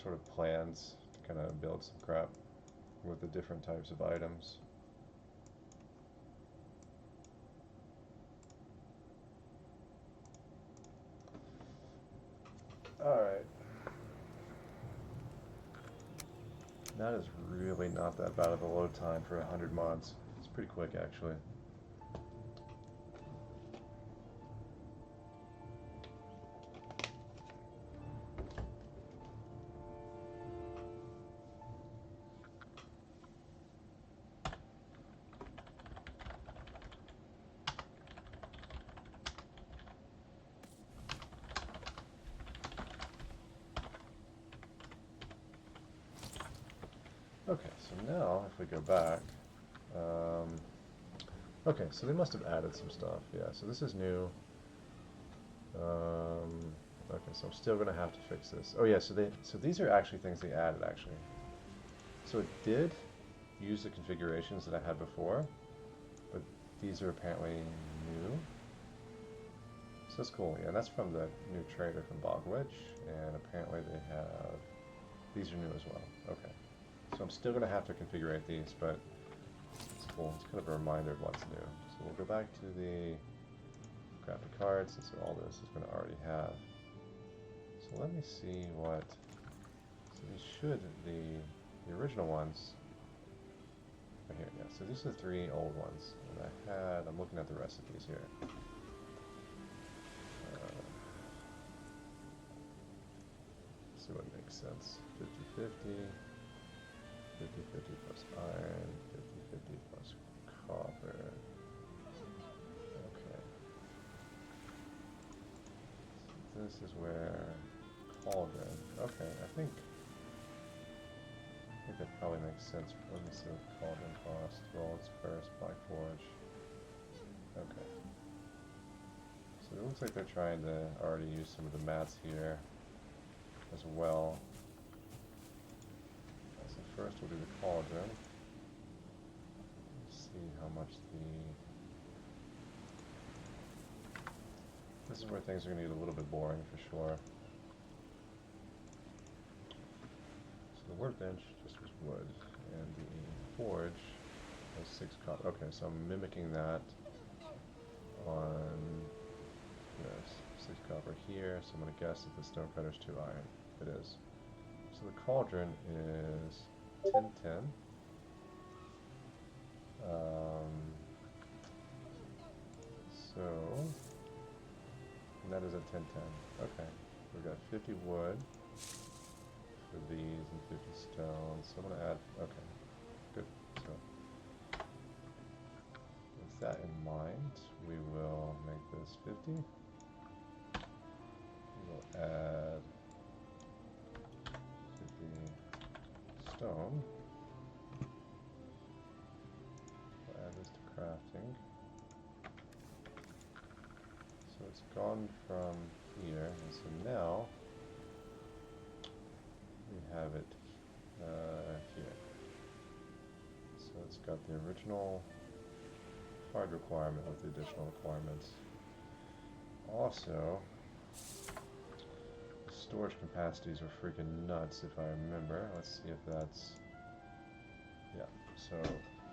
sort of plans to kind of build some crap with the different types of items. Alright. That is really not that bad of a load time for 100 mods. It's pretty quick actually. Okay, so now if we go back, okay, so they must have added some stuff. Yeah, so this is new. Okay, so I'm still gonna have to fix this. Oh yeah, so these are actually things they added actually. So it did use the configurations that I had before, but these are apparently new. So that's cool. Yeah, and that's from the new trader from Bogwitch, and apparently they have these are new as well. Okay. So I'm still going to have to configure these, but it's cool. It's kind of a reminder of what's new. So we'll go back to the graphic cards, and so all this is going to already have. So let me see what. So these should the original ones. Right here, yeah. So these are the 3 old ones, and I'm looking at the recipes here. See what makes sense. 50/50. 50/50 plus iron, 50/50 plus copper. Okay. So this is where cauldron. Okay, I think that probably makes sense. Let me see what cauldron cost. Well, it's first Black Forge. Okay. So it looks like they're trying to already use some of the mats here as well. First we'll do the cauldron. Let's see how much this is where things are going to get a little bit boring for sure. So the workbench just was wood, and the forge has 6 copper. Okay, so I'm mimicking that on this 6 copper here, so I'm going to guess that the stonecutter's 2 iron. It is. So the cauldron is 10/10. And that is a 10/10. Okay, we've got 50 wood for these and 50 stone. So I'm going to add, okay, good. So with that in mind, we will make this 50. We'll add 50 stone. We'll add this to crafting. So it's gone from here, and so now we have it here. So it's got the original hard requirement with the additional requirements. Also, the storage capacities are freaking nuts if I remember. Let's see if that's, yeah, so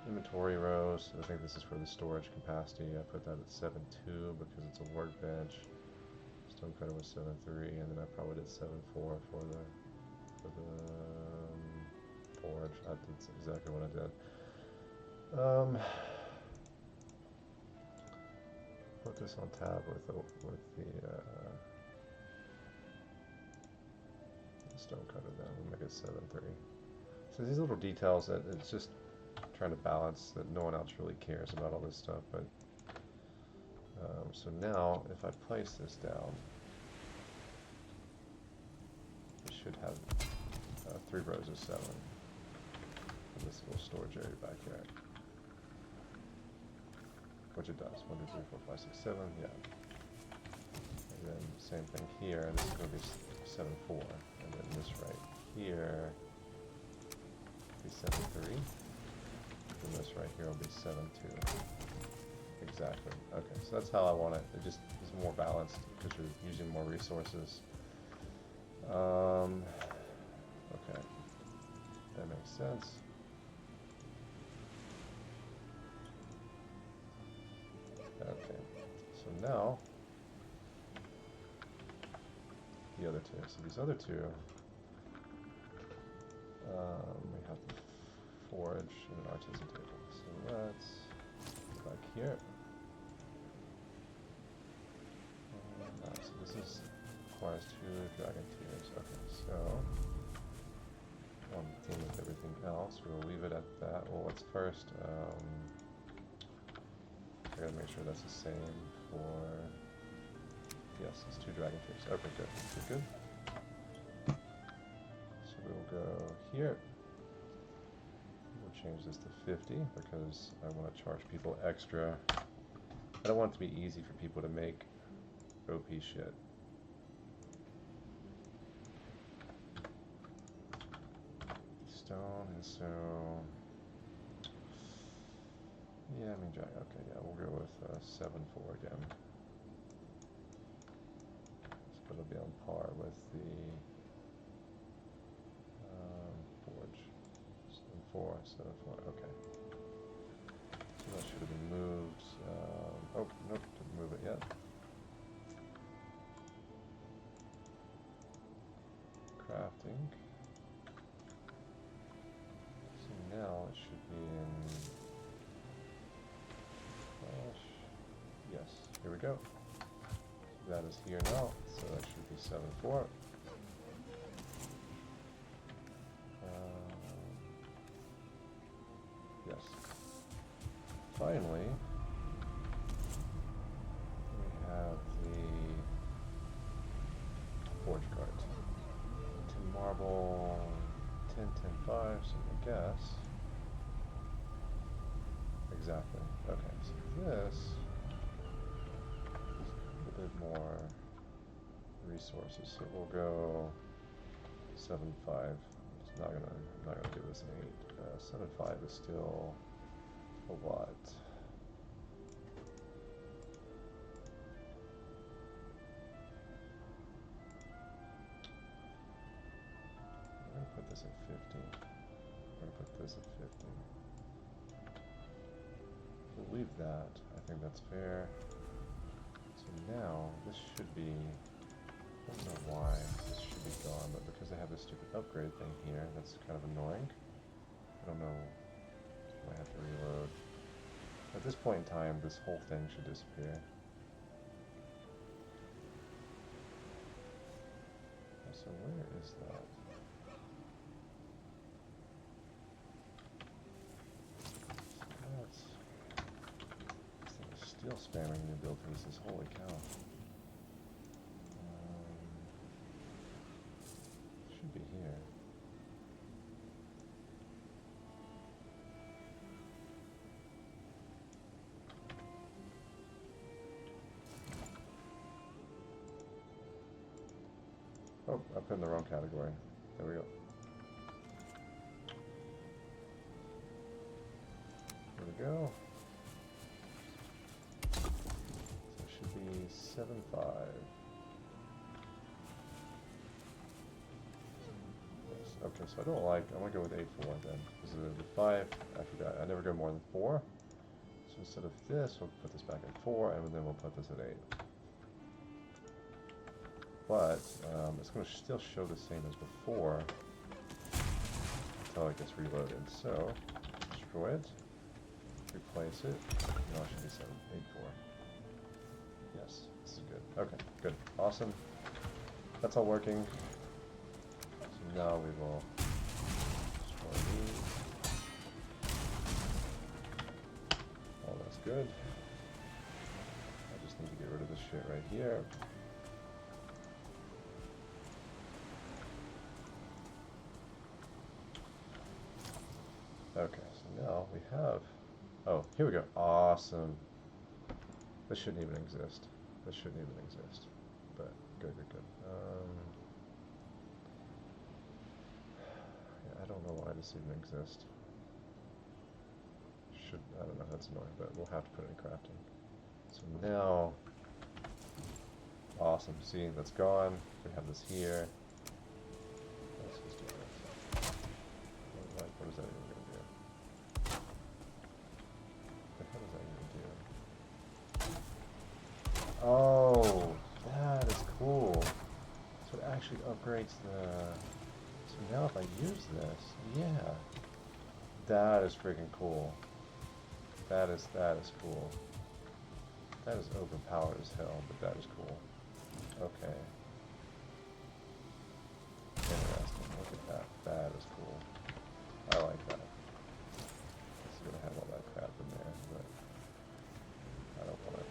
inventory rows, I think this is for the storage capacity. I put that at 7.2 because it's a workbench. Stonecutter was 7.3, and then I probably did 7.4 for the forge. That's exactly what I did. Put this on tab with the stonecutter. Then we'll make it 7.3. So these little details that it's just trying to balance that no one else really cares about all this stuff. But so now if I place this down, it should have 3 rows of 7. in this little storage area back here. Which it does. 1, 2, 3, 4, 5, 6, 7, yeah. And then same thing here, this is going to be 7, 4. And then this right here will be 7, 3. And this right here will be 7, 2. Exactly. Okay, so that's how I want it. It just is more balanced because you're using more resources. Okay. That makes sense. Okay, so now the other two. So these other two, we have the forage and an artisan table. So let's go back here. So this requires 2 dragon tears. Okay, so on the theme with everything else, we'll leave it at that. Well, let's first. I gotta make sure that's the same for. Yes, it's 2 dragon tears. Okay, good. Good. So we'll go here. We'll change this to 50 because I want to charge people extra. I don't want it to be easy for people to make OP shit. Stone, and so. Yeah, I mean, okay, yeah, we'll go with 7, 4 again. So it'll be on par with the forge. 7, 4, 7, 4, okay. So that should have been moved. Oh, nope, didn't move it yet. Crafting. So now it should be in. Yes, here we go. So that is here now, so that should be 7, 4. Yes. Finally, we have the forge cart. 10 marble, 10, 10, 5, so I guess. Exactly. Okay, so this is a bit more resources. So we'll go 7, 5. It's not gonna. I'm not gonna give this an 8. 7, 5 is still a lot. I'm gonna put this at 50. I'm gonna put this at 50. We'll leave that. I think that's fair. So now this should be. I don't know why this should be gone, but because I have this stupid upgrade thing here, that's kind of annoying. I don't know. I have to reload. At this point in time, this whole thing should disappear. So where is that? That's... This thing is still spamming new build pieces. Holy cow. Should be here. Oh, I put in the wrong category. There we go. There we go. So it should be 7, 5. Okay, so I don't like, I'm going to go with 8, 4 then. Because the 5, I forgot, I never go more than 4. So instead of this, we'll put this back at 4, and then we'll put this at 8. But it's going to still show the same as before until it gets reloaded. So, destroy it, replace it, now it should be 7, 8, 4. Yes, this is good. Okay, good, awesome. That's all working. So now we will destroy these. All that's good. I just need to get rid of this shit right here. Okay, so now we have... Oh, here we go. Awesome. This shouldn't even exist. This shouldn't even exist. But good, good, good. Yeah, I don't know why this even exists. I don't know, that's annoying, but we'll have to put it in crafting. So now, awesome. See, that's gone. We have this here. Let's just do this. What is that even going to do? What the hell is that even do? Oh, that is cool. So it actually upgrades the... So now if I use this, yeah. That is freaking cool. That is cool. That is overpowered as hell, but that is cool. Okay. Interesting. Look at that. That is cool. I like that. It's gonna have all that crap in there, but I don't want it.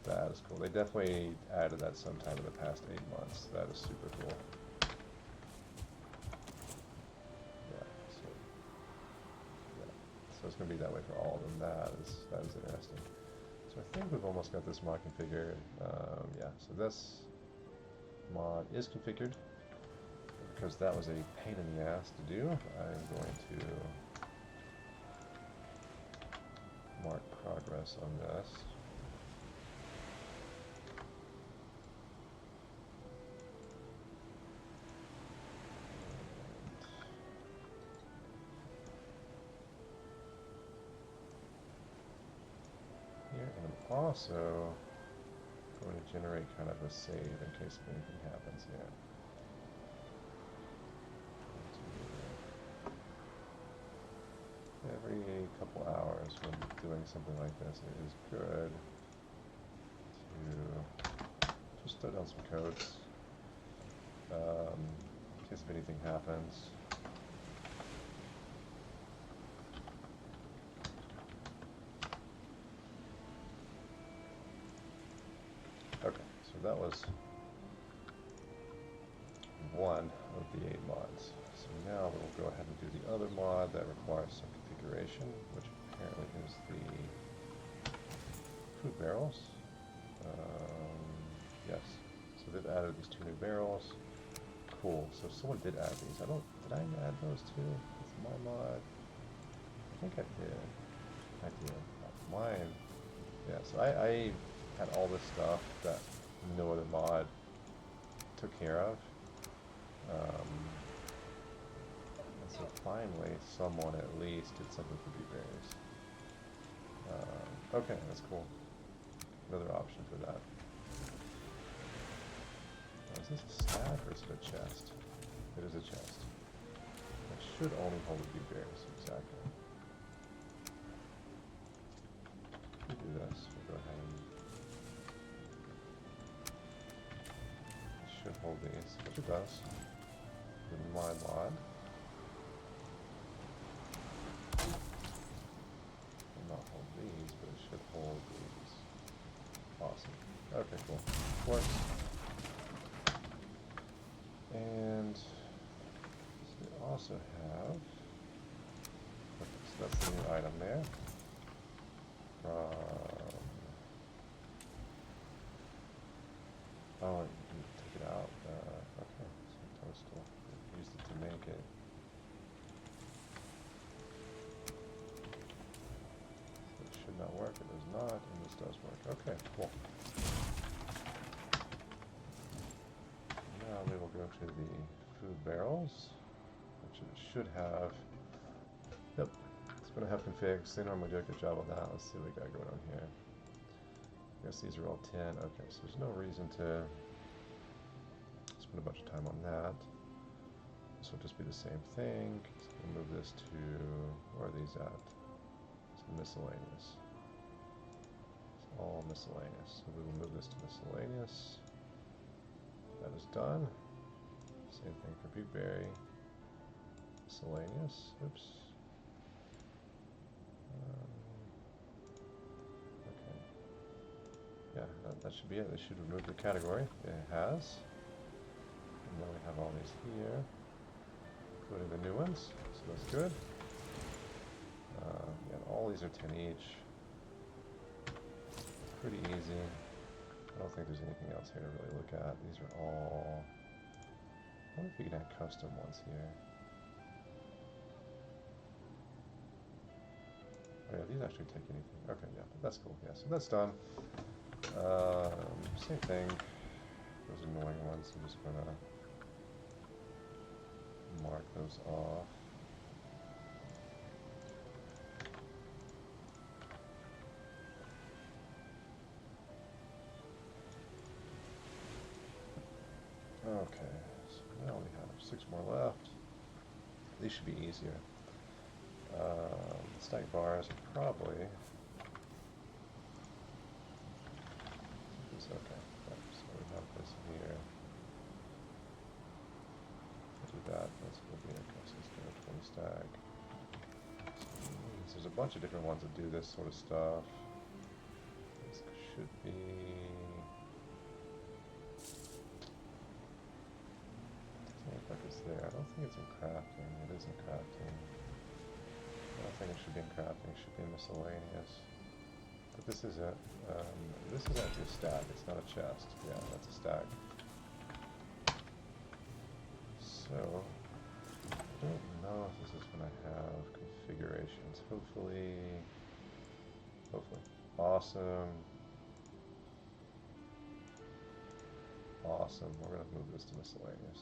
That is cool. They definitely added that sometime in the past 8 months. That is super cool. So it's going to be that way for all of them. That is interesting. So I think we've almost got this mod configured. Yeah, so this mod is configured. Because that was a pain in the ass to do, I'm going to mark progress on this. Here, and I'm also going to generate kind of a save in case anything happens here. Every couple hours when doing something like this, it is good to just throw down some codes in case if anything happens. Okay, so that was one of the 8 mods. So now we'll go ahead and do the other mod that requires some configuration, which apparently is the food barrels. Yes, so they've added these 2 new barrels. Cool, so someone did add these. Did I add those too? With my mod? I think I did. I did. Mine. Yeah, so I had all this stuff that no other mod took care of. And so finally, someone at least did something for blueberries. Okay, that's cool. Another option for that. Now, is this a stack or is it a chest? It is a chest. It should only hold the blueberries, exactly. We do this. We'll go ahead and it should hold these, which it does. With my mod. Will not hold these, but it should hold these. Awesome. Okay, cool. Works. And so we also have, okay, so that's the new item there. Oh, you can take it out. Okay, so toastal. Used it to make it. So it should not work. It does not, and this does work. Okay, cool. Now we will go to the food barrels, which it should have. Yep, it's going to have configs. They normally do a good job on that. Let's see what we got going on here. I guess these are all 10. Okay, so there's no reason to spend a bunch of time on that. This will just be the same thing. So we'll move this to, where are these at? It's miscellaneous. It's all miscellaneous. So we will move this to miscellaneous. That is done. Same thing for blueberry. Miscellaneous. Oops. Okay. Yeah, that should be it. They should remove the category. It has. And then we have all these here, including the new ones, so that's good. Yeah, all these are 10 each. Pretty easy. I don't think there's anything else here to really look at. These are all... I wonder if you can add custom ones here. Oh yeah, these actually take anything. Okay, yeah, that's cool. Yeah, so that's done. Same thing. Those annoying ones, I'm just gonna mark those off. Okay, so now we have 6 more left. These should be easier. Stack bars are probably... It's okay. So we have this here. Do that. That's going to be a consistent 20 stack. So there's a bunch of different ones that do this sort of stuff. This should be... Doesn't look like it's there. I don't think it's in crafting. It is in crafting. I don't think it should be in crafting. It should be in miscellaneous. But this is it. This is actually a stack. It's not a chest. Yeah, that's a stack. So, I don't know if this is going to have configurations. Hopefully. Awesome. Awesome. We're going to move this to miscellaneous.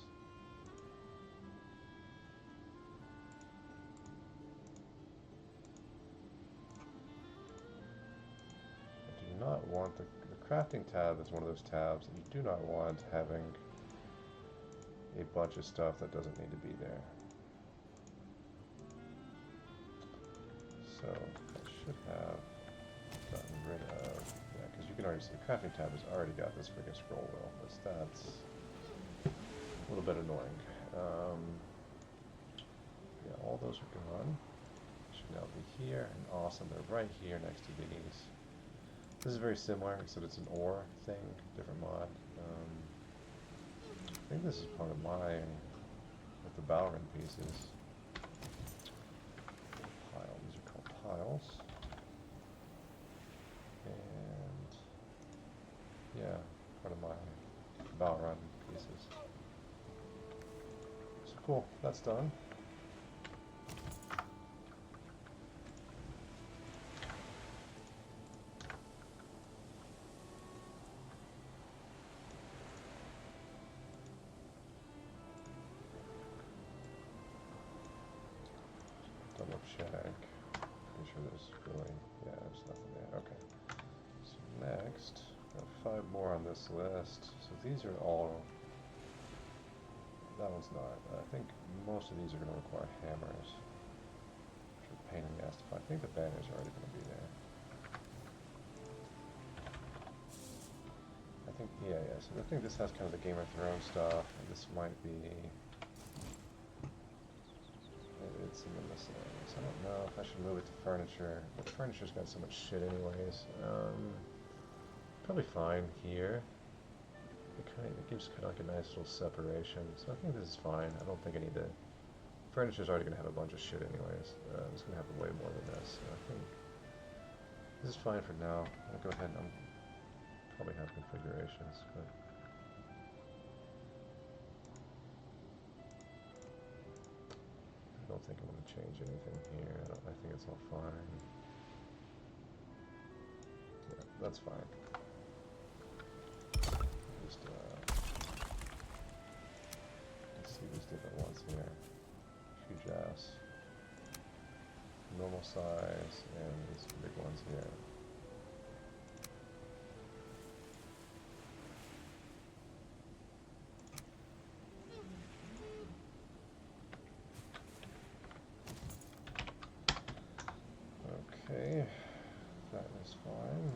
I do not want the crafting tab is one of those tabs that you do not want having a bunch of stuff that doesn't need to be there. So I should have gotten rid of, yeah, because you can already see the crafting tab has already got this freaking scroll wheel. That's a little bit annoying. Yeah, all those are gone. Should now be here, and awesome, they're right here next to these. This is very similar, except it's an ore thing, different mod. I think this is part of mine with the Valheim pieces. Pile. These are called piles. And yeah, part of my Valheim pieces. So cool, that's done. Double check. Pretty sure there's really, yeah, there's nothing there. Okay. So next, I have 5 more on this list. So these are all, that one's not. I think most of these are going to require hammers. Which are a pain in the ass to find. I think the banners are already going to be there. I think, yeah, so I think this has kind of the Game of Thrones stuff, and this might be... It's in the miscellaneous. I don't know if I should move it to furniture, but furniture's got so much shit anyways. Probably fine here. It gives kind of like a nice little separation, so I think this is fine. I don't think I need to... Furniture's already going to have a bunch of shit anyways. It's going to have way more than this, so I think this is fine for now. I'll go ahead and probably have configurations, but... I don't think I'm going to change anything here. I think it's all fine. Yeah, that's fine. Just, let's see these different ones here. Huge ass. Normal size, and these big ones here. Okay, that is fine.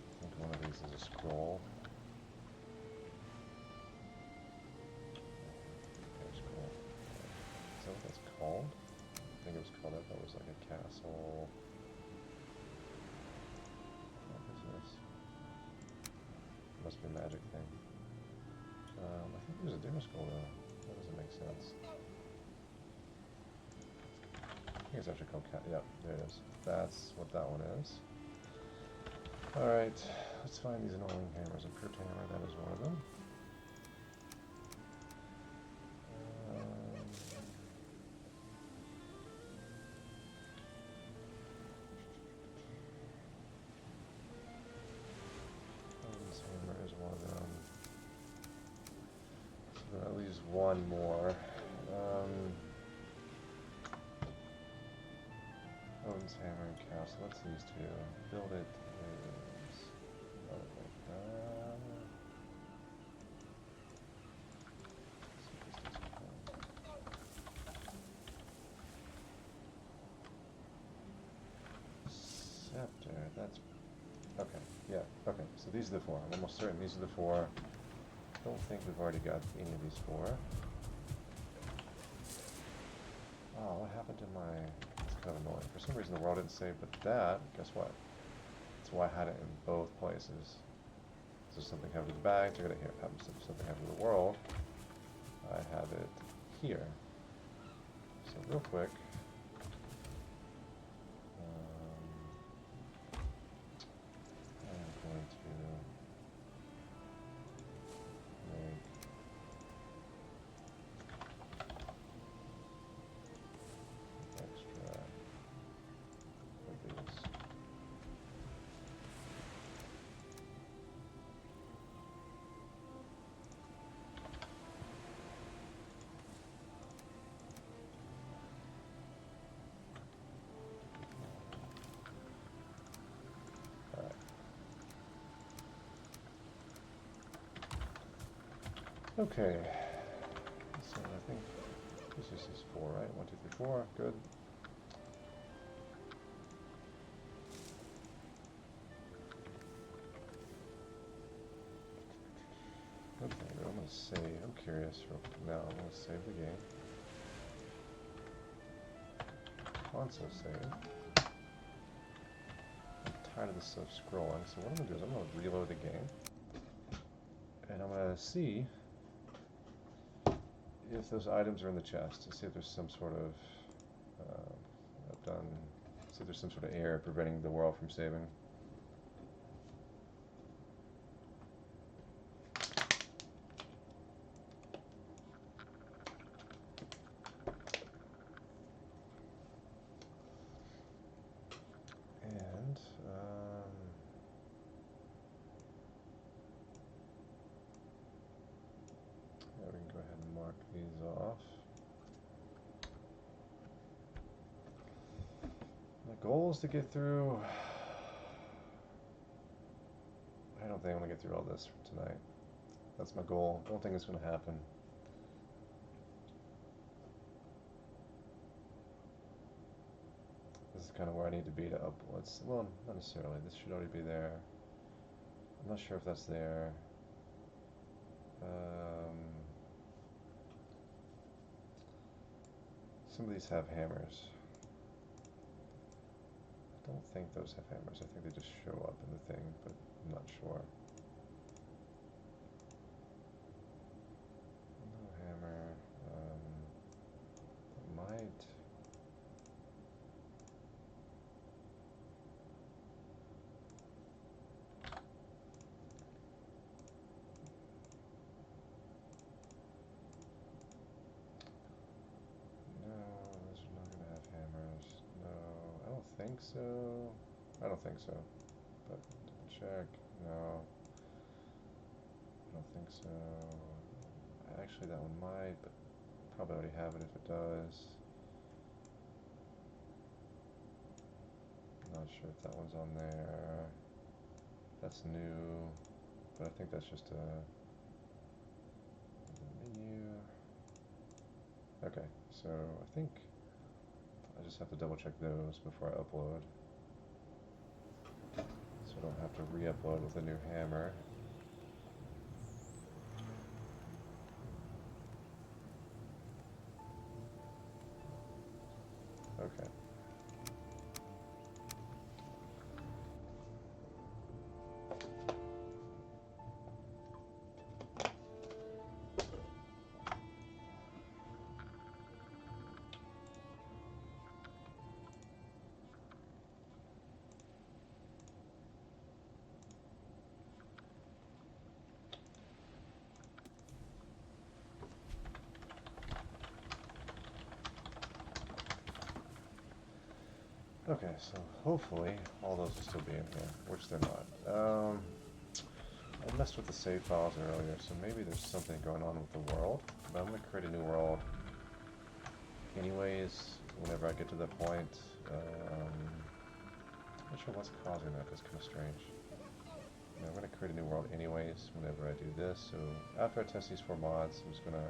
I think one of these is a scroll. Okay, scroll must be a magic thing. I think there's a dinner skull though. That doesn't make sense. I think it's actually called cat. Yep, there it is. That's what that one is. Alright, let's find these annoying hammers. A crypt hammer, that is one of them. This hammer is one of them. So that leaves one more. Odin's hammer and castle. That's these two. Build it is like that. Scepter. That's okay. Yeah. Okay. So these are the four. I'm almost certain these are the four. Don't think we've already got any of these four. Oh, what happened to my... That's kind of annoying. For some reason the world didn't save, but that, guess what? That's why I had it in both places. So something happened to the bag, check it out here. Something happened to the world. I have it here. So real quick. I'm going to make extra of these. Alright. Okay. So I think this is 4, right? 1, 2, 3, 4. Good. Okay, I'm going to save. I'm curious. Now I'm going to save the game. Console save. I'm tired of this stuff scrolling, so what I'm going to do is I'm going to reload the game. And I'm going to see if those items are in the chest, to see if there's some sort of... see if there's some sort of error preventing the world from saving. And, yeah, we can go ahead and mark these off. My goal is to get through... I don't think I'm going to get through all this tonight. That's my goal. I don't think it's going to happen. This is kind of where I need to be to upload. Well, not necessarily. This should already be there. I'm not sure if that's there. Some of these have hammers. I don't think those have hammers. I think they just show up in the thing, but I'm not sure. No hammer. Might. No, those are not going to have hammers. No, I don't think so. I don't think so. But check. No. I don't think so. Actually, that one might, but probably already have it if it does. Not sure if that one's on there. That's new, but I think that's just a menu. Okay, so I think I just have to double check those before I upload. So I don't have to re-upload with a new hammer. Okay. Okay, so hopefully all those will still be in here, which they're not. I messed with the save files earlier, so maybe there's something going on with the world. But I'm going to create a new world anyways, whenever I get to that point. Not sure what's causing that, that's kind of strange. I'm going to create a new world anyways whenever I do this, so after I test these 4 mods, I'm just going to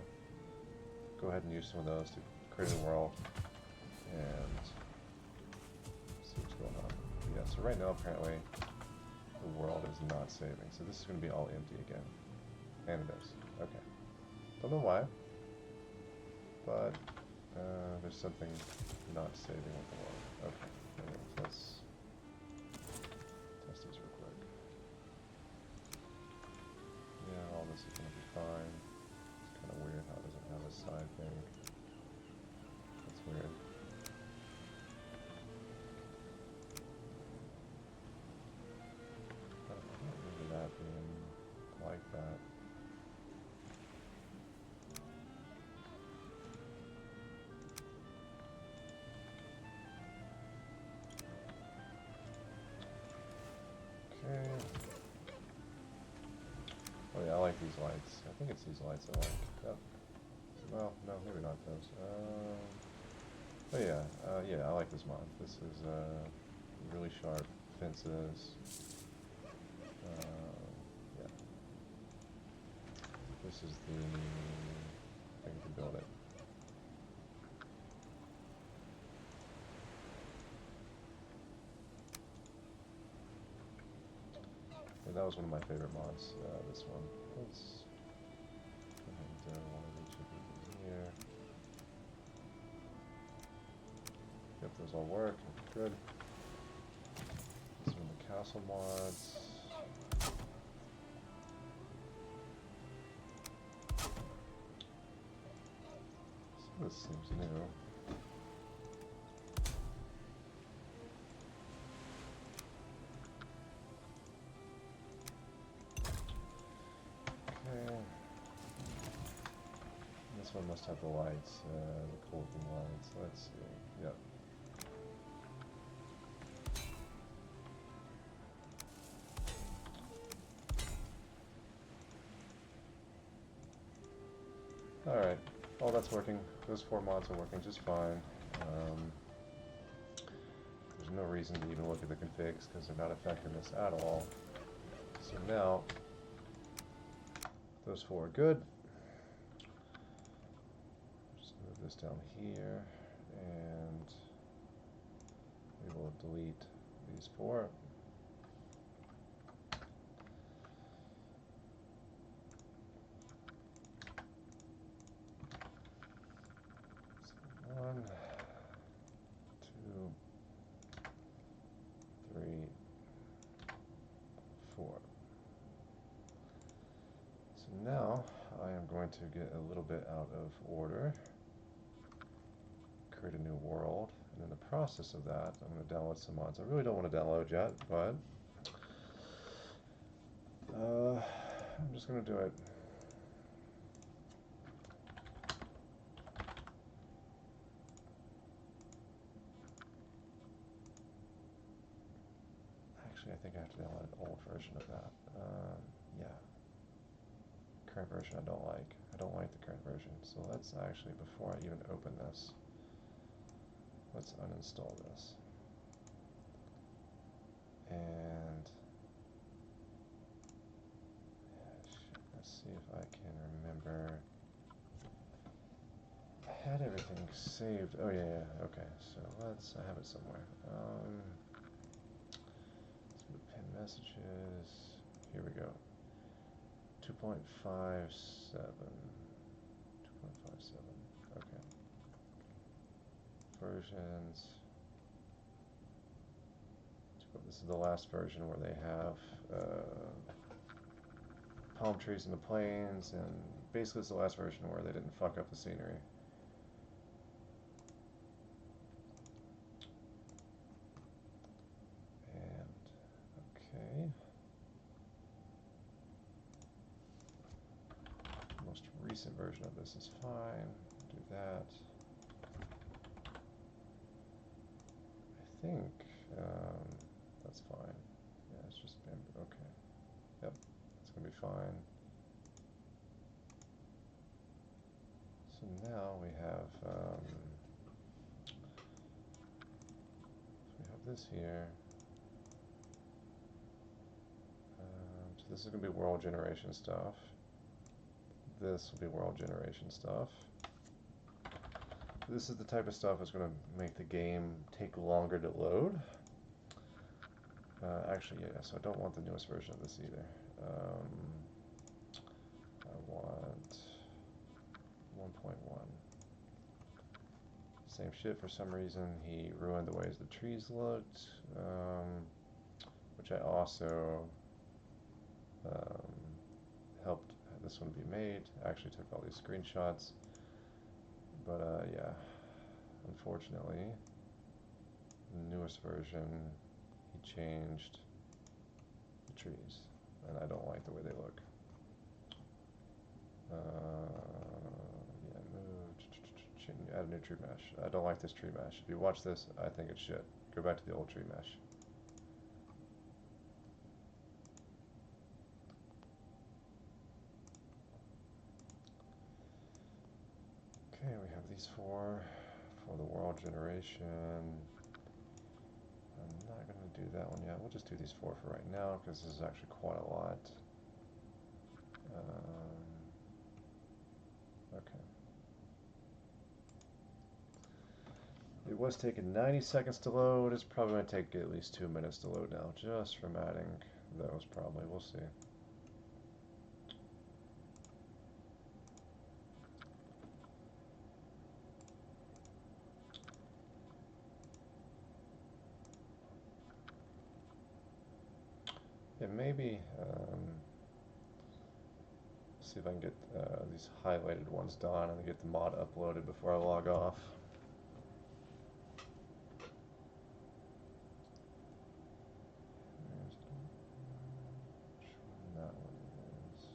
go ahead and use some of those to create a new world and see what's going on. Yeah, so right now apparently the world is not saving, so this is going to be all empty again. And it is. Okay. Don't know why, but there's something not saving with the world. Okay, anyways, let's test these real quick. Yeah, all this is going to be fine. It's kind of weird how it doesn't have a side thing. That's weird. I don't remember that being like that. Okay. Oh yeah, I like these lights. I think it's these lights I like. Yep. Well, no, maybe not those. But yeah, yeah, I like this mod. This is really sharp fences. Yeah. This is the thing to build it. Yeah, that was one of my favorite mods, this one. Let's go ahead and do one of each of these in here. Yep, those all work. Good. This one, the castle mods. So this seems new. Okay. This one must have the lights, the cold lights. Let's see. Yep. Alright, all that's working. Those 4 mods are working just fine. There's no reason to even look at the configs because they're not affecting this at all. So now, those 4 are good. Just move this down here, and we will delete these 4. So 1, 2, 3, 4. So now I am going to get a little bit out of order, create a new world, and in the process of that, I'm going to download some mods. I really don't want to download yet, but I'm just going to do it. Actually, I think I have to download an old version of that. Yeah. Current version I don't like. I don't like the current version. So let's actually, before I even open this, let's uninstall this. And let's see if I can remember. I had everything saved. Oh yeah, okay. So I have it somewhere. Let's go to pin messages. Here we go. 2.57. 2.57. Okay. Versions. This is the last version where they have palm trees in the plains, and basically it's the last version where they didn't fuck up the scenery. And, okay. Most recent version of this is fine. Do that. I think that's fine. Yeah, it's just bamboo. Okay. Yep, it's gonna be fine. So now we have this here. So this is gonna be world generation stuff. This will be world generation stuff. This is the type of stuff that's going to make the game take longer to load. Actually, yeah, so I don't want the newest version of this either. I want 1.1. Same shit, for some reason he ruined the ways the trees looked, which I also helped this one be made. I actually took all these screenshots, but yeah, unfortunately, the newest version, he changed the trees, and I don't like the way they look. Yeah, move, add a new tree mesh. I don't like this tree mesh. If you watch this, I think it's shit. Go back to the old tree mesh. Okay, we have these four for the world generation. I'm not going to do that one yet. We'll just do these four for right now, because this is actually quite a lot. Okay. It was taking 90 seconds to load. It's probably going to take at least 2 minutes to load now, just from adding those, probably. We'll see. Yeah, maybe, see if I can get these highlighted ones done and get the mod uploaded before I log off. That one is.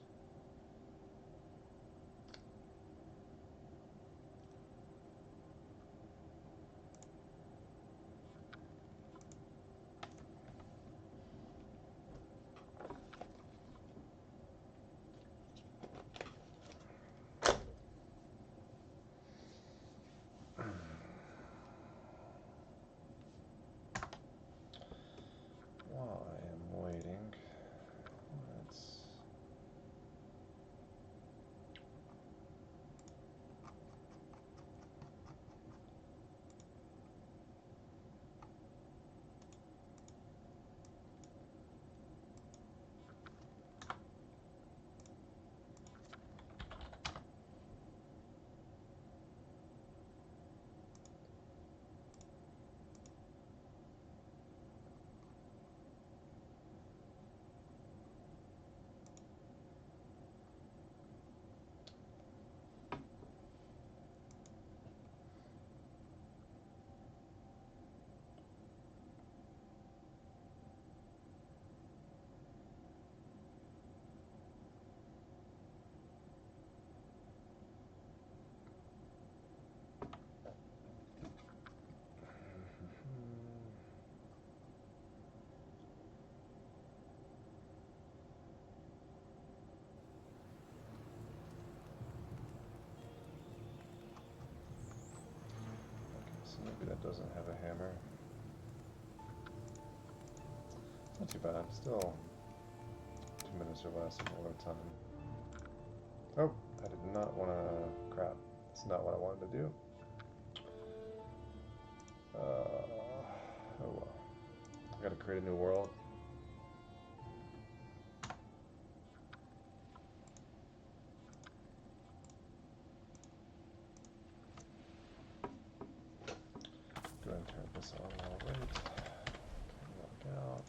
While I am waiting, let's. So maybe that doesn't have a hammer. Not too bad. Still 2 minutes or less of load time. Oh, I did not want to. Crap. That's not what I wanted to do. Oh well. I gotta create a new world. Go ahead and turn this on while I wait. Log out.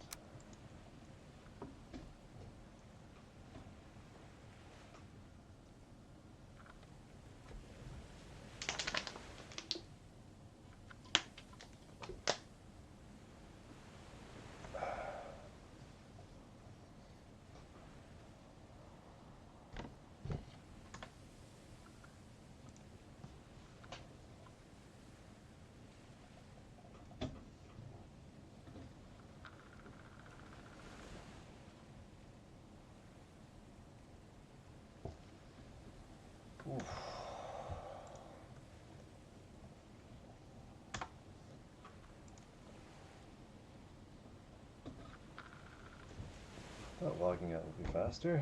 Oh, logging out will be faster.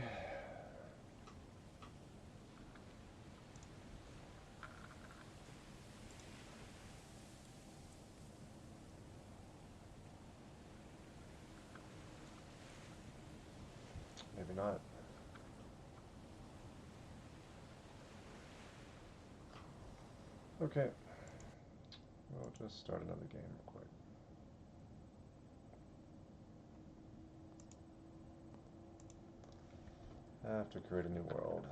Maybe not. Okay. We'll just start another game real quick. I have to create a new world.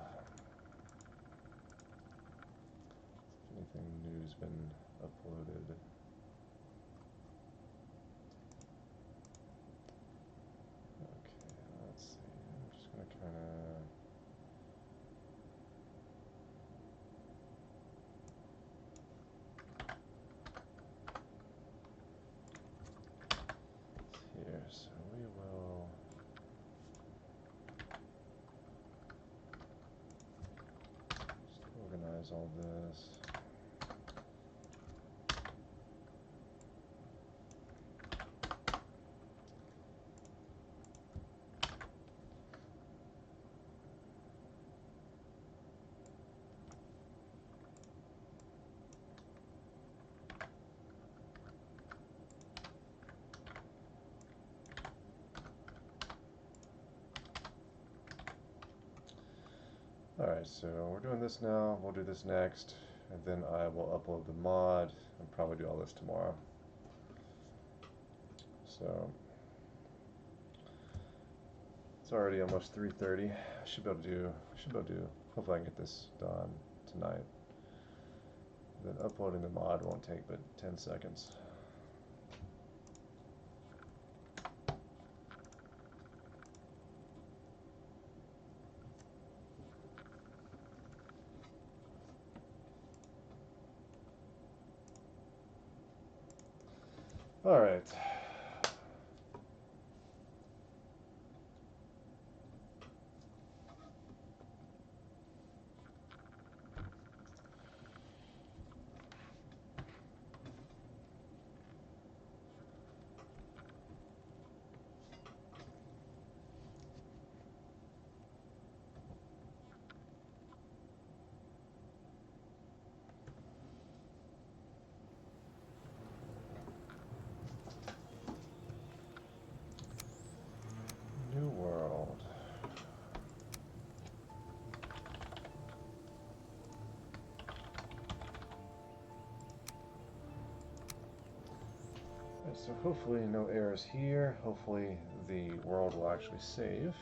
If anything new's been uploaded. Okay, let's see. I'm just gonna kinda here, so we will just organize all this. Alright, so we're doing this now, we'll do this next, and then I will upload the mod and probably do all this tomorrow. So it's already almost 3:30. I should be able to do, hopefully I can get this done tonight. Then uploading the mod won't take but 10 seconds. Alright. New world. So hopefully no errors here. Hopefully the world will actually save.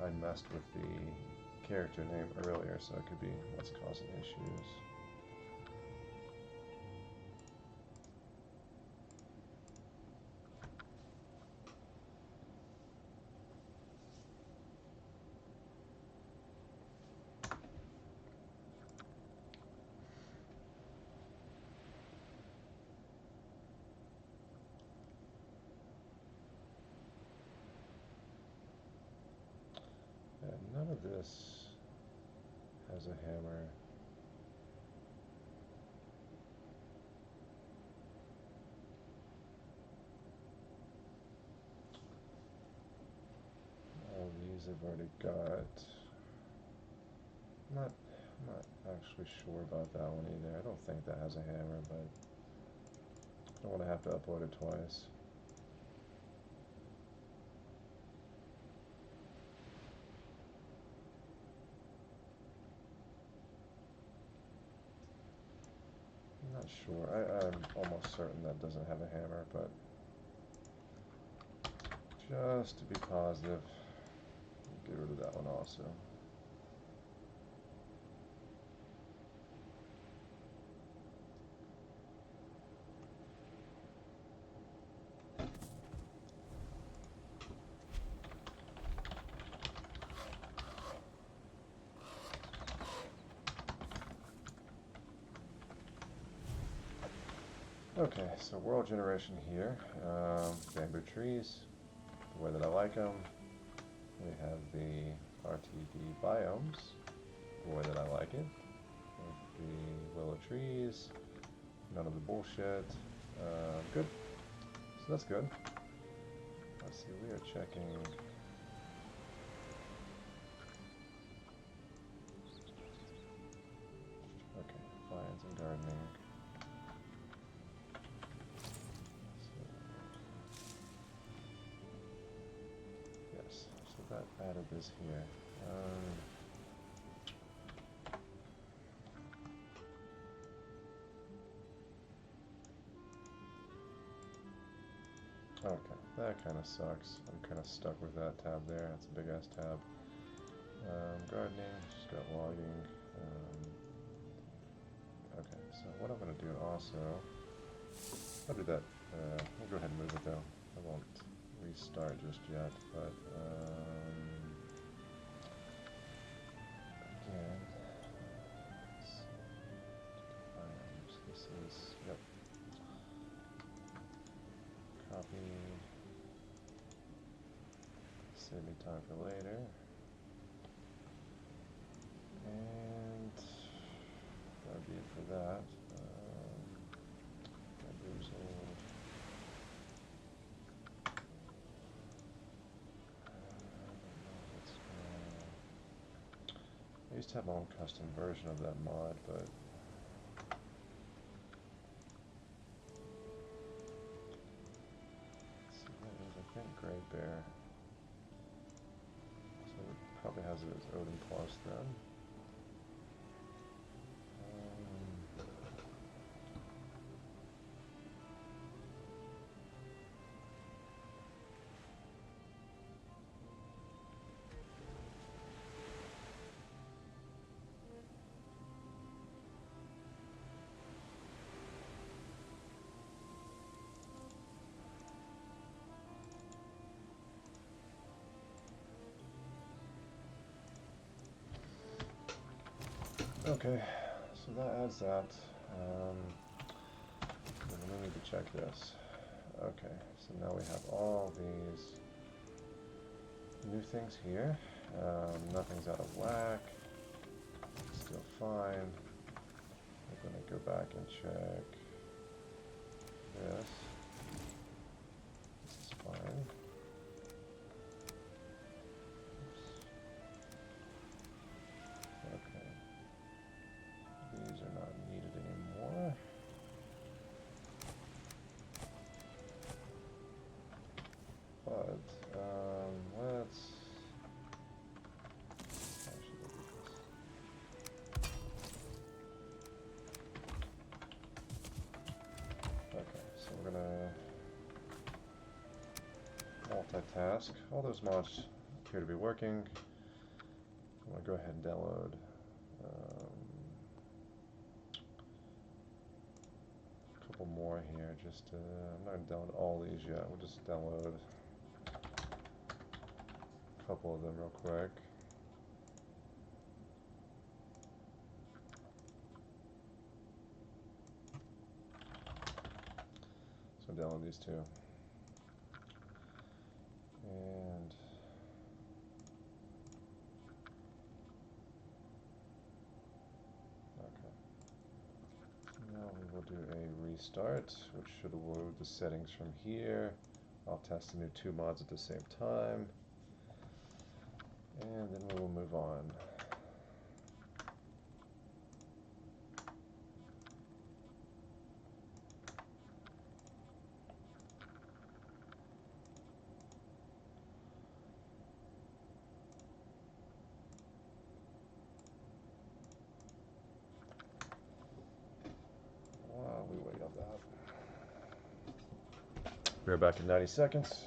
I messed with the character name earlier, so it could be what's causing issues. And none of this has a hammer. All these I've already got. I'm not actually sure about that one either. I don't think that has a hammer, but I don't want to have to upload it twice. I'm not sure. I'm almost certain that doesn't have a hammer, but just to be positive, get rid of that one also. Okay, so world generation here. Bamboo trees, the way that I like them. We have the RTD biomes, the way that I like it. The willow trees, none of the bullshit. Good. So that's good. Let's see, we are checking. Okay, vines and gardening. Yes, so that added this here. Okay, that kind of sucks. I'm kind of stuck with that tab there. That's a big ass tab. Gardening, just got logging. Okay, so what I'm going to do also, I'll do that. We'll go ahead and move it though. I won't restart just yet, but again, this is, yep, copy, save me time for later, and that'd be it for that. I used to have my own custom version of that mod, but let's see what it is. I think Great Bear. So it probably has it as Odin Plus then. Okay, so that adds that. So then we need to check this. Okay, so now we have all these new things here. Nothing's out of whack. Still fine. We're going to go back and check this. This is fine. Okay. These are not needed anymore. But let's actually look at this. Okay, so we're gonna multitask. All those mods appear to be working. I'm gonna go ahead and download a couple more here. Just I'm not gonna download all these yet. We'll just download a couple of them real quick. So download these two. And okay. Now we will do a restart, which should load the settings from here. I'll test the new two mods at the same time. And then we will move on. While we wait on that. We're back in 90 seconds.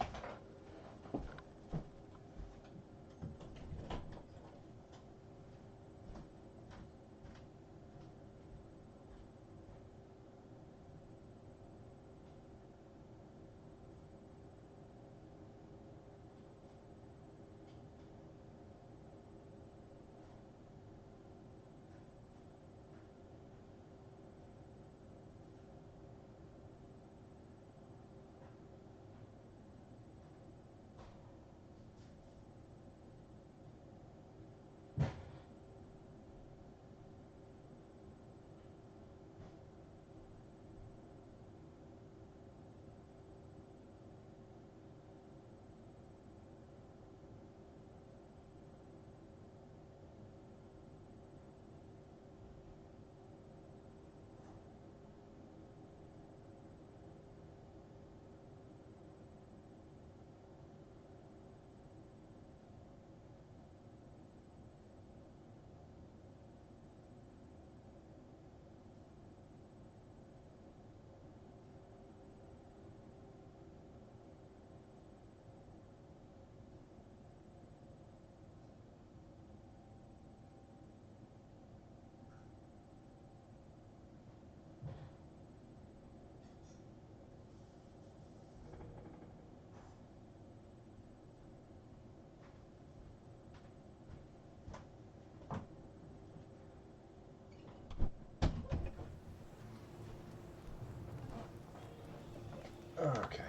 Okay.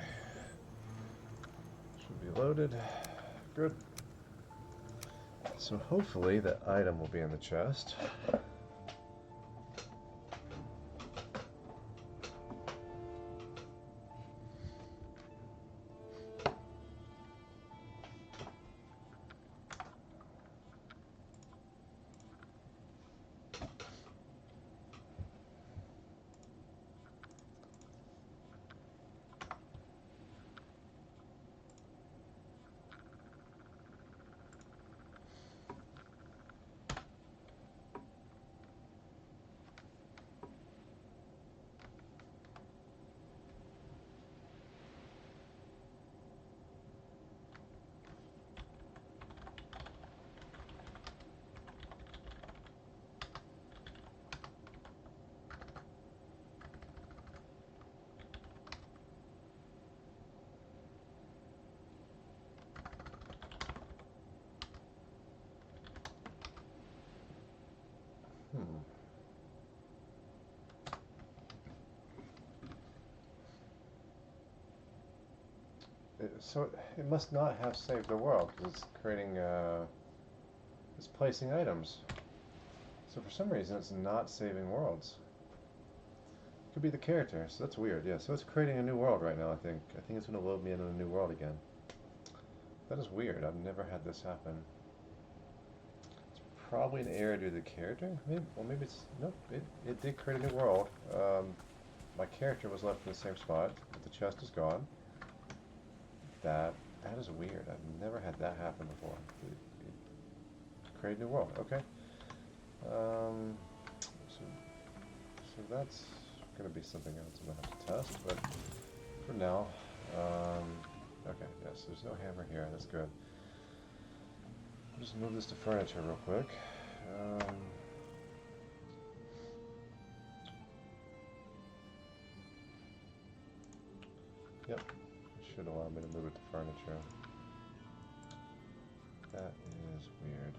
Should be loaded. Good. So hopefully that item will be in the chest. Hmm. So it must not have saved the world because it's creating, it's placing items. So for some reason it's not saving worlds. Could be the character, so that's weird. Yeah, so it's creating a new world right now, I think. I think it's going to load me into a new world again. That is weird. I've never had this happen. It's probably an error due to the character. Maybe, well, maybe it's... Nope, it did create a new world. My character was left in the same spot, but the chest is gone. That is weird. I've never had that happen before. It created a new world. Okay. So that's going to be something else I'm going to have to test, but for now, okay, yes, there's no hammer here, that's good. I'll just move this to furniture real quick. Yep, should allow me to move it to furniture. That is weird.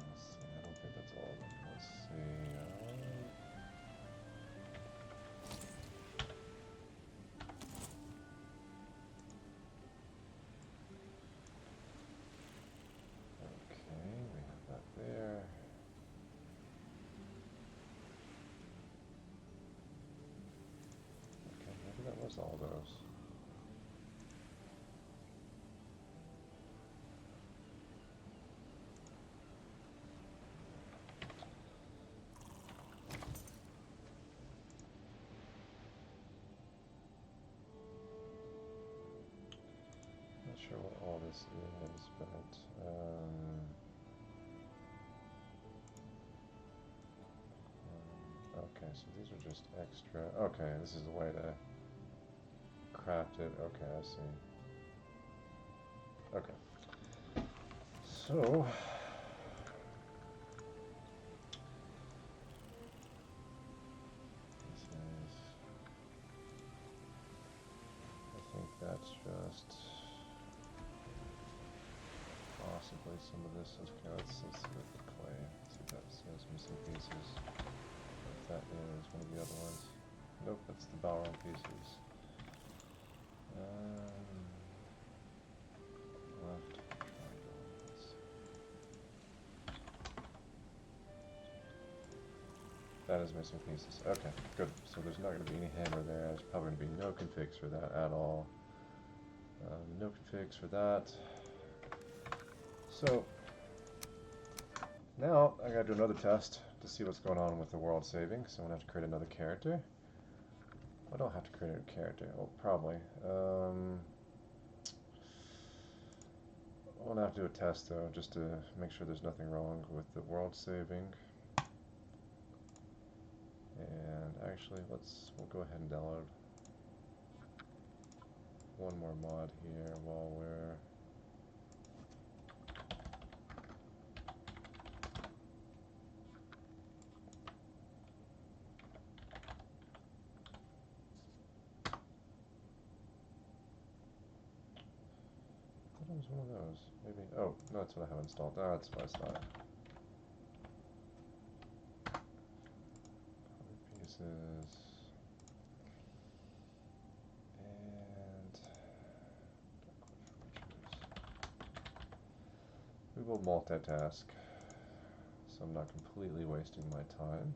Let's see, I don't think that's all of them. Let's see. Okay, we have that there. Okay, maybe that was all those. Not sure what all this is, but okay, so these are just extra. Okay, this is the way to craft it. Okay, I see. Okay, so this is. I think that's just possibly some of this. Okay, let's see what the clay. Let's see if that says missing pieces. If that is one of the other ones. Nope, that's the Balrog pieces. Left triangle. That is missing pieces. Okay, good. So there's not going to be any hammer there. There's probably going to be no configs for that at all. No configs for that. So now I gotta do another test to see what's going on with the world saving. So I'm gonna have to create another character. I don't have to create a character. Well, probably. I'm gonna have to do a test though, just to make sure there's nothing wrong with the world saving. And actually, we'll go ahead and download one more mod here while we're What was one of those? Maybe. Oh, no, that's what I have installed. No, that's why it's not. Pieces. And we will multitask, so I'm not completely wasting my time.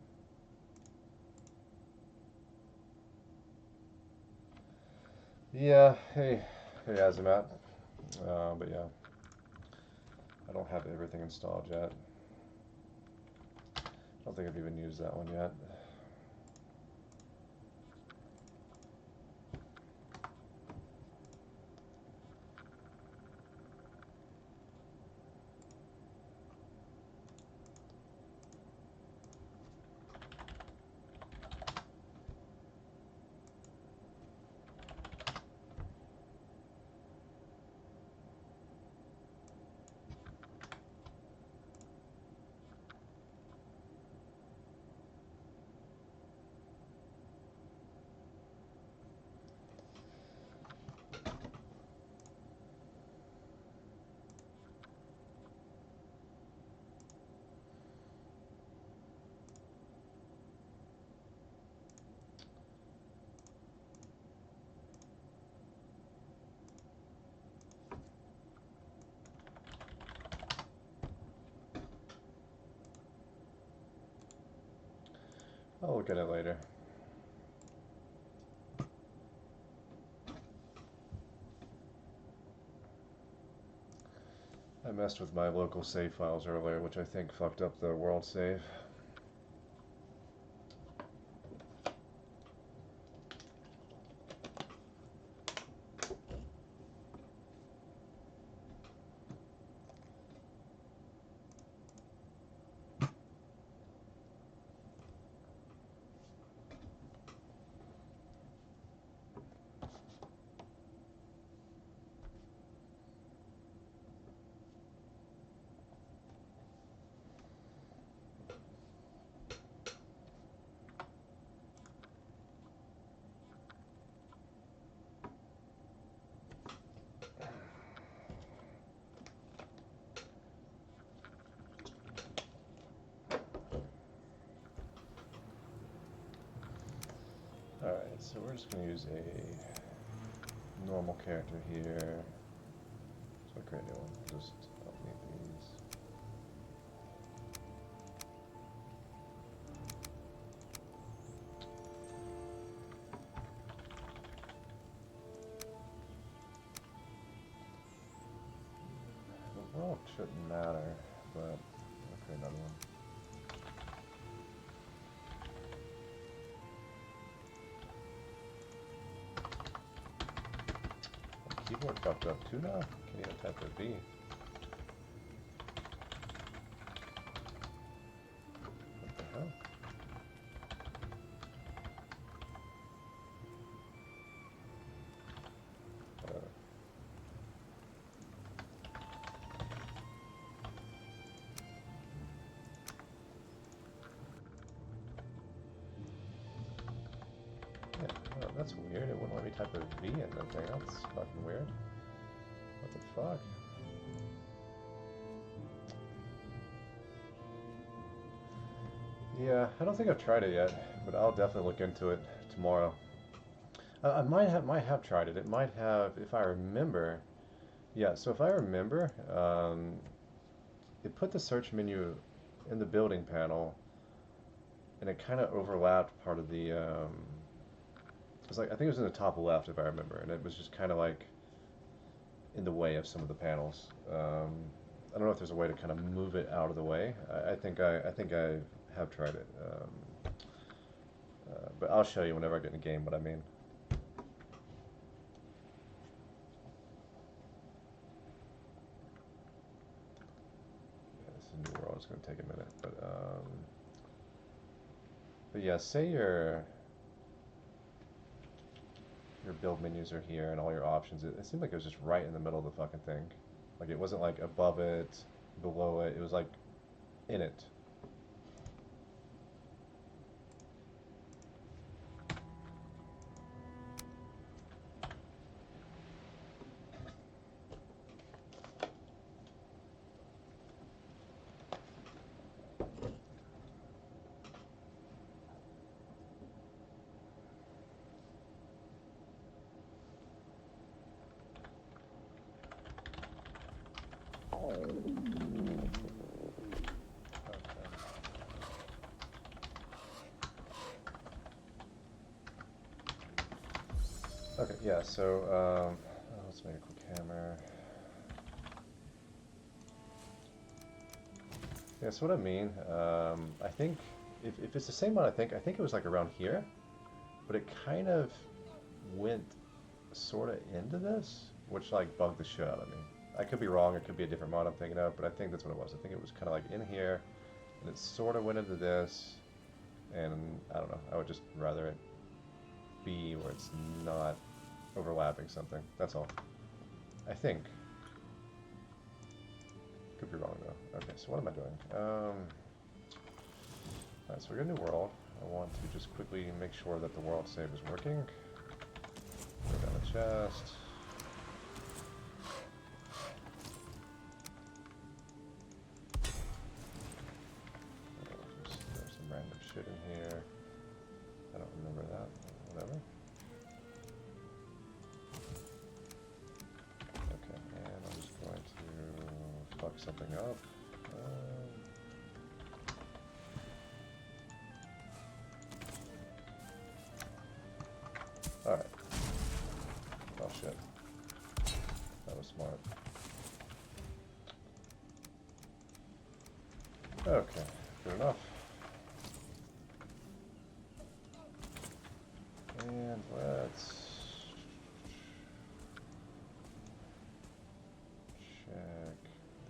Yeah, hey Azamat. But yeah, I don't have everything installed yet. I don't think I've even used that one yet. I'll look at it later. I messed with my local save files earlier, which I think fucked up the world save. Alright, so we're just going to use a normal character here. So I'll create a new one. Just update these. The world shouldn't matter, but I'll create another one. Keyboard fucked up too now? Can't even type a V. What the hell? Yeah, oh, that's weird. It wouldn't let me type a V in the thing. That's fucking weird. What the fuck? Yeah, I don't think I've tried it yet, but I'll definitely look into it tomorrow. I might have tried it. It might have, if I remember. Yeah, so if I remember, it put the search menu in the building panel, and it kind of overlapped part of the. It was like I think it was in the top left, if I remember, and it was just kind of like in the way of some of the panels. I don't know if there's a way to kind of move it out of the way. I think I have tried it, but I'll show you whenever I get in the game what I mean. Yeah, this is a new world. It's going to take a minute, but But yeah, say your build menus are here and all your options. It seemed like it was just right in the middle of the fucking thing. Like it wasn't like above it, below it. It was like in it. Okay, yeah, so let's make a quick hammer. Yeah, so what I mean, I think if it's the same one, I think it was like around here, but it kind of went sort of into this, which like bugged the shit out of me. I could be wrong, it could be a different mod I'm thinking of, but I think that's what it was. I think it was kind of like in here, and it sort of went into this, and I don't know, I would just rather it be where it's not overlapping something. That's all. I think. Could be wrong though. Okay, so what am I doing? Alright, so we got a new world. I want to just quickly make sure that the world save is working. Go down the chest. There's some random shit in here. I don't remember that. Whatever. Okay, and I'm just going to fuck something up. Alright. Oh shit. That was smart. Okay, good enough. And let's check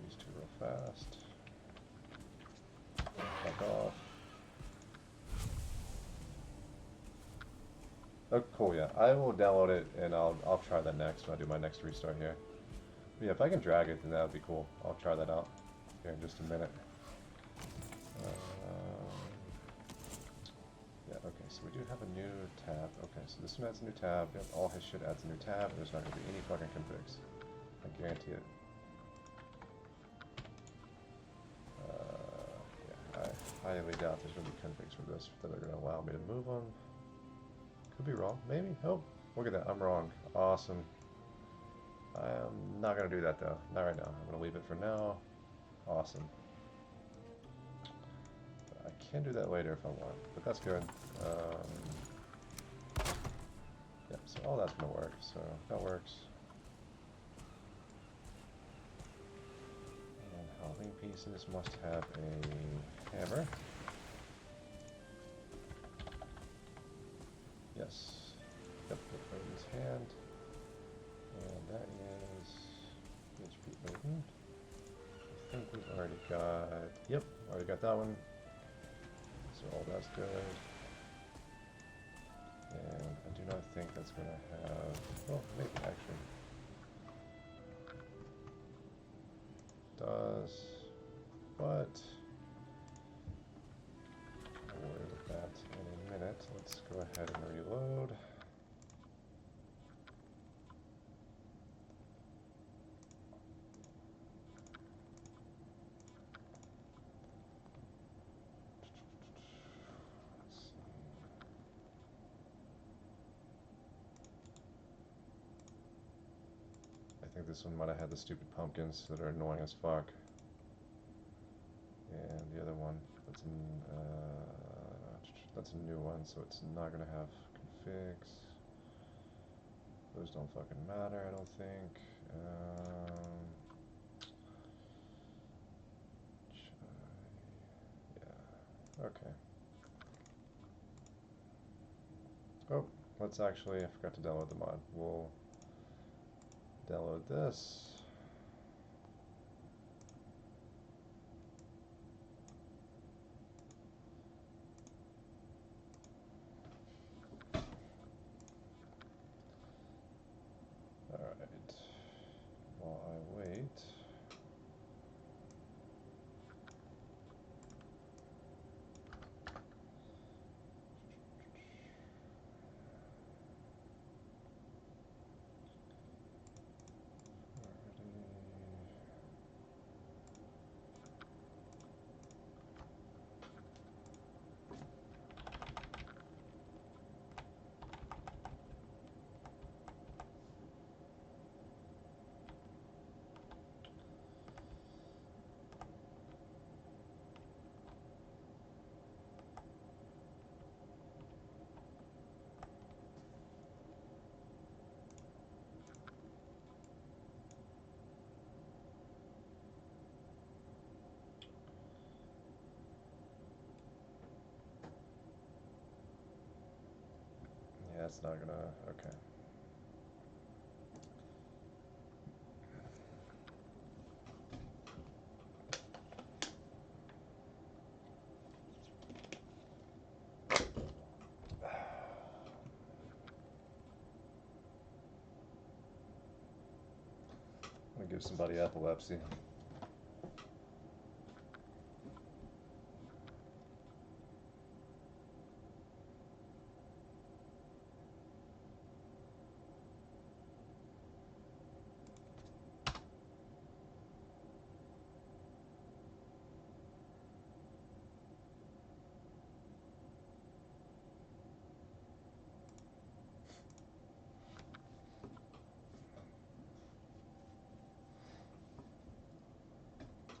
these two real fast. Fuck off. Oh, cool, yeah. I will download it and I'll try that next when I do my next restart here. But yeah, if I can drag it, then that would be cool. I'll try that out here in just a minute. Yeah, okay, so we do have a new tab. Okay, so this one adds a new tab. Yep, all his shit adds a new tab. There's not going to be any fucking configs. I guarantee it. Yeah, I highly doubt there's going to be configs for this that are going to allow me to move them. Could be wrong. Maybe. Oh, look at that. I'm wrong. Awesome. I'm not going to do that, though. Not right now. I'm going to leave it for now. Awesome. I can do that later if I want, but that's good. Yeah, so all that's going to work. So that works. And Halloween pieces must have a hammer. Yes. Yep, Odin's hand. And that is HP Odin. I think we've already got... Yep, already got that one. So all that's good. And I do not think that's going to have... Well, maybe actually. Does. But... I'll worry about that in a minute. Let's go ahead and reload. I think this one might have had the stupid pumpkins that are annoying as fuck. And the other one, that's a new one, so it's not going to have configs. Those don't fucking matter, I don't think. Yeah, okay. Oh, let's actually, I forgot to download the mod. We'll download this. it's not gonna, okay. I'm gonna give somebody epilepsy.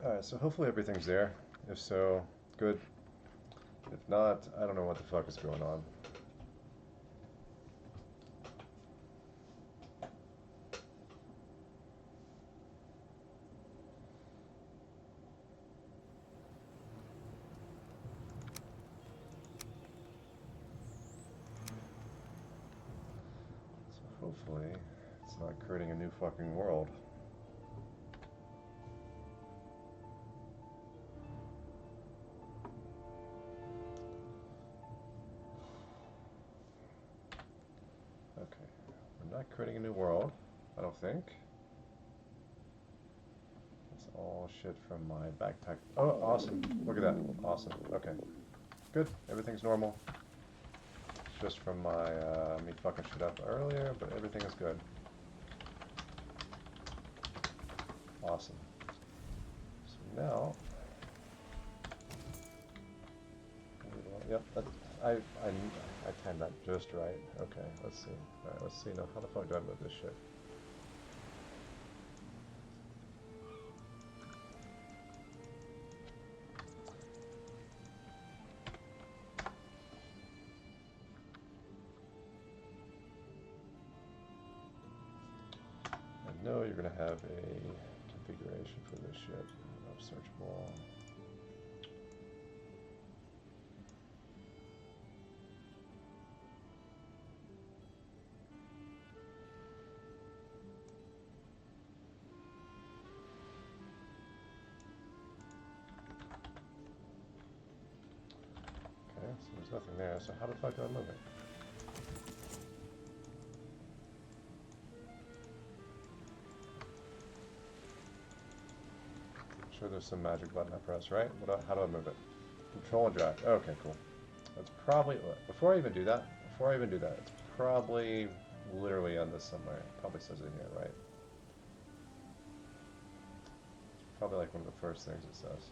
Alright, so hopefully everything's there. If so, good. If not, I don't know what the fuck is going on. So hopefully it's not creating a new fucking world. Not creating a new world, I don't think. It's all shit from my backpack. Oh, awesome. Look at that. Awesome. Okay. Good. Everything's normal. It's just from my, me fucking shit up earlier, but everything is good. Awesome. So now... Yep, I timed that just right. Okay, let's see. Alright, let's see now. How the fuck do I move this shit? I know you're gonna have a configuration for this shit. Searchable. So there's nothing there, so how the fuck do I move it? I'm sure there's some magic button I press, right? How do I move it? Control and drag. Okay, cool. That's probably, before I even do that, it's probably literally on this somewhere. It probably says it here, right? Probably like one of the first things it says.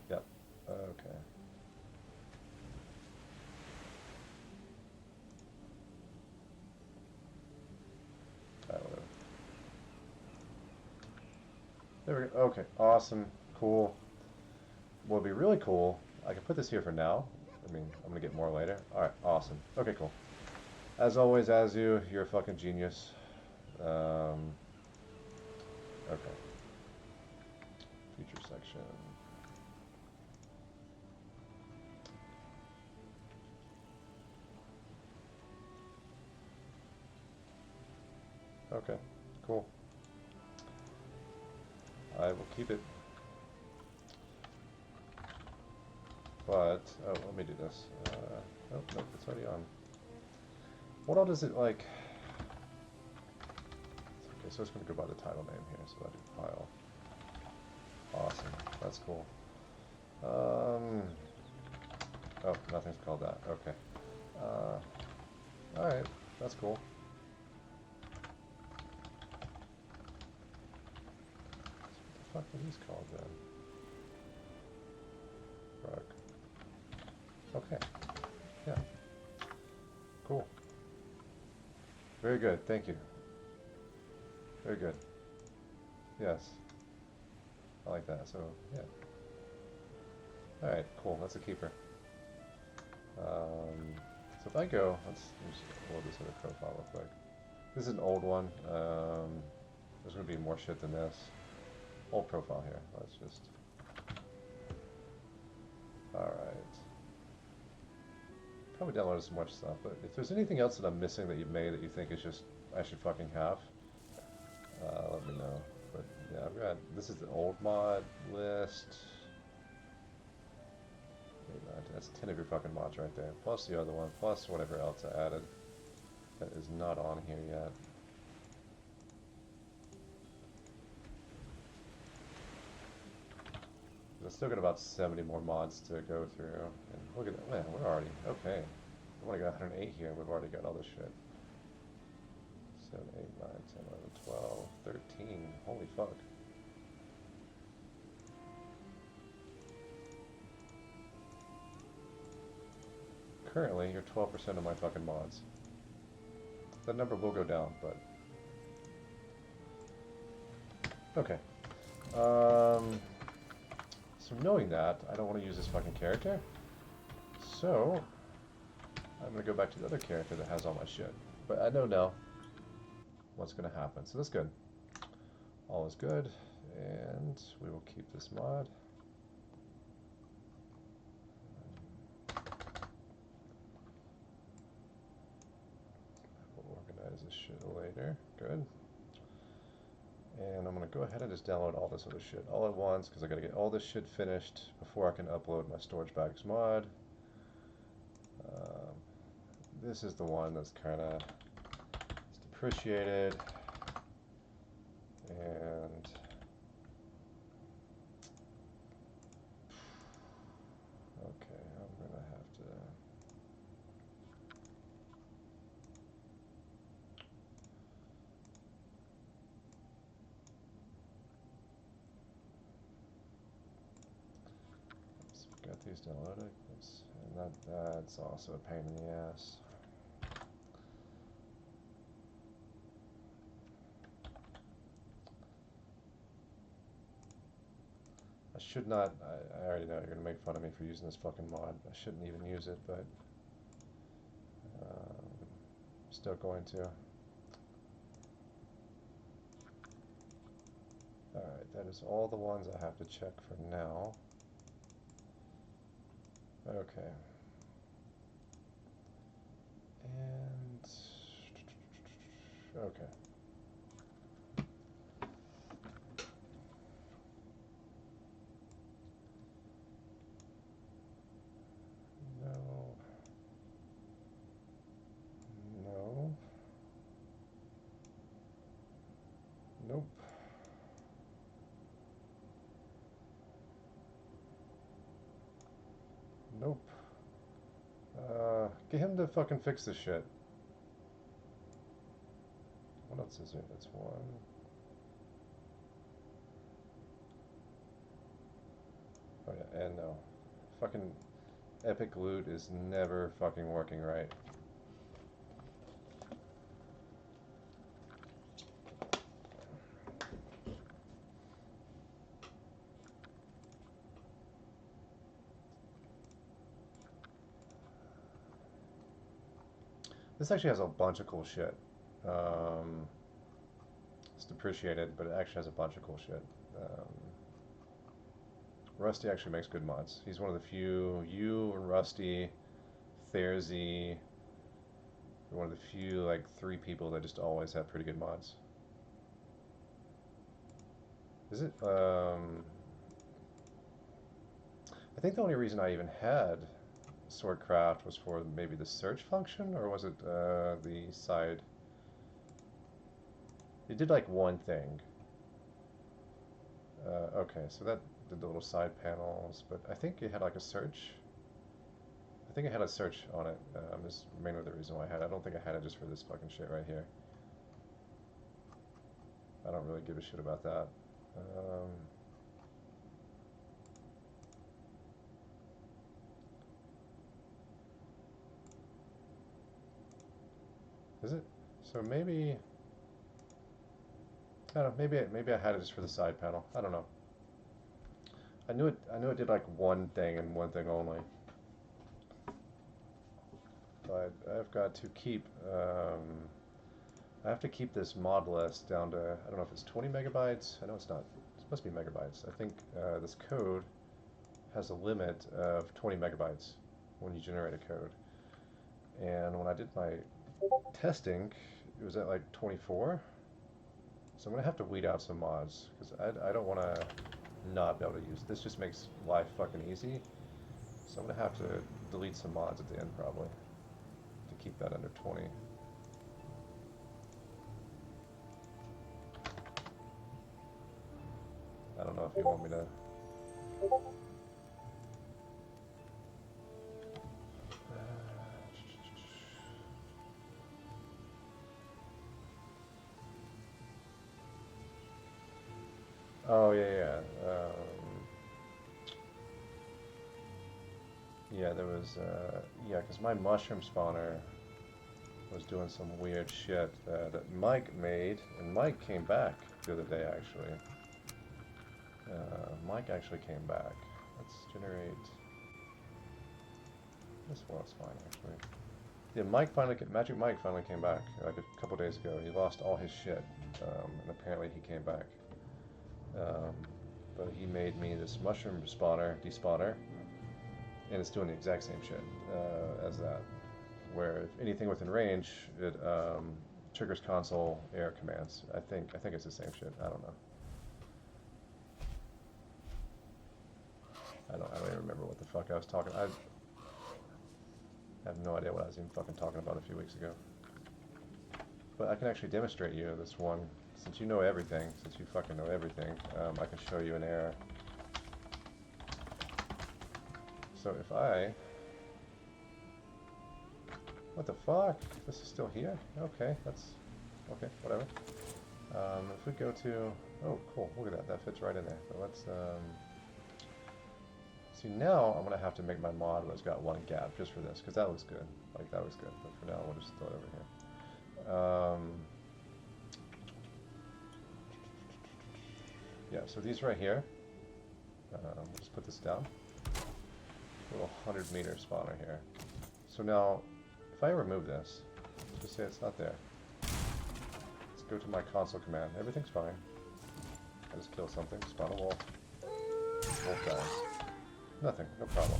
Yep. Okay. Whatever. There we go. Okay, awesome, cool. What would be really cool, I can put this here for now. I mean, I'm gonna get more later. Alright, awesome. Okay, cool. As always, Azu, you're a fucking genius. Okay. Feature section. Okay, cool. I will keep it. But, oh, let me do this. Oh, nope, it's already on. What all does it, like... Okay, so it's going to go by the title name here, so I do file. Awesome, that's cool. Oh, nothing's called that, okay. Alright, that's cool. So what the fuck are these called then? Rug. Okay. Yeah. Cool. Very good. Thank you. Very good. Yes. I like that. So, yeah. Alright, cool. That's a keeper. So if I go, let's just load this other profile real quick. This is an old one. There's going to be more shit than this. Old profile here. Let's just... Alright. Probably downloaded so much stuff, but if there's anything else that I'm missing that you've made that you think is just I should fucking have, let me know. But yeah, I've got this is the old mod list. That's 10 of your fucking mods right there, plus the other one, plus whatever else I added that is not on here yet. I still got about 70 more mods to go through, and look at that, man, we're already, okay. I've only got 108 here, we've already got all this shit. 7, 8, 9, 10, 11, 12, 13, holy fuck. Currently, you're 12% of my fucking mods. That number will go down, but... Okay. So knowing that, I don't want to use this fucking character. So, I'm going to go back to the other character that has all my shit. But I know now what's going to happen, so that's good. All is good, and we will keep this mod. We'll organize this shit later. Good. And I'm going to go ahead and just download all this other shit all at once because I got to get all this shit finished before I can upload my storage bags mod. This is the one that's kind of depreciated, and okay, I'm going to have to... Oops, got these downloaded. Oops. And that's also a pain in the ass. I should not, I already know you're going to make fun of me for using this fucking mod. I shouldn't even use it, but still going to. Alright, that is all the ones I have to check for now. Okay. And... okay. No. No. Nope. Nope. Get him to fucking fix this shit. What else is there? That's one. Oh yeah, and no. Fucking Epic Loot is never fucking working right. This actually has a bunch of cool shit. It's depreciated, but it actually has a bunch of cool shit. Rusty actually makes good mods. He's one of the few, you and Rusty, Therzy, one of the few, like, 3 people that just always have pretty good mods. Is it, I think the only reason I even had Swordcraft was for maybe the search function, or was it, the side? It did, like, one thing. Okay, so that did the little side panels, but I think it had, like, a search. I think I had a search on it. This is mainly the reason why I had it. I don't think I had it just for this fucking shit right here. I don't really give a shit about that. Is it? So maybe... I don't know, maybe I had it just for the side panel. I don't know. I knew it did like one thing and one thing only. But I've got to keep I have to keep this mod list down to, I don't know if it's 20 megabytes. I know it's not. It's supposed to be megabytes. I think this code has a limit of 20 megabytes when you generate a code. And when I did my testing, it was at like 24. So I'm gonna have to weed out some mods because I don't want to not be able to use this. Just makes life fucking easy. So I'm gonna have to delete some mods at the end probably to keep that under 20. I don't know if you want me to. Oh yeah, yeah. Yeah, there was. Yeah, because my mushroom spawner was doing some weird shit that Mike made, and Mike came back the other day actually. Mike actually came back. Let's generate. This was fine actually. Yeah, Magic Mike finally came back like a couple days ago. He lost all his shit, and apparently he came back. Um, but he made me this mushroom spawner, despawner, and it's doing the exact same shit as that. Where if anything within range, it triggers console error commands. I think it's the same shit. I don't know. I don't even remember what the fuck I was talking. I have no idea what I was even fucking talking about a few weeks ago. But I can actually demonstrate you this one. Since you know everything, since you fucking know everything, I can show you an error. So if I... What the fuck? This is still here? Okay, that's... Okay, whatever. If we go to... Oh, cool. Look at that. That fits right in there. So let's... See, now I'm going to have to make my mod where it's got one gap just for this, because that looks good. Like, that was good. But for now, we'll just throw it over here. Yeah, so these right here, we'll just put this down. Little 100-meter spawner here. So now, if I remove this, let's just say it's not there. Let's go to my console command. Everything's fine. I just kill something, spawn a wolf. Wolf dies. Nothing, no problem.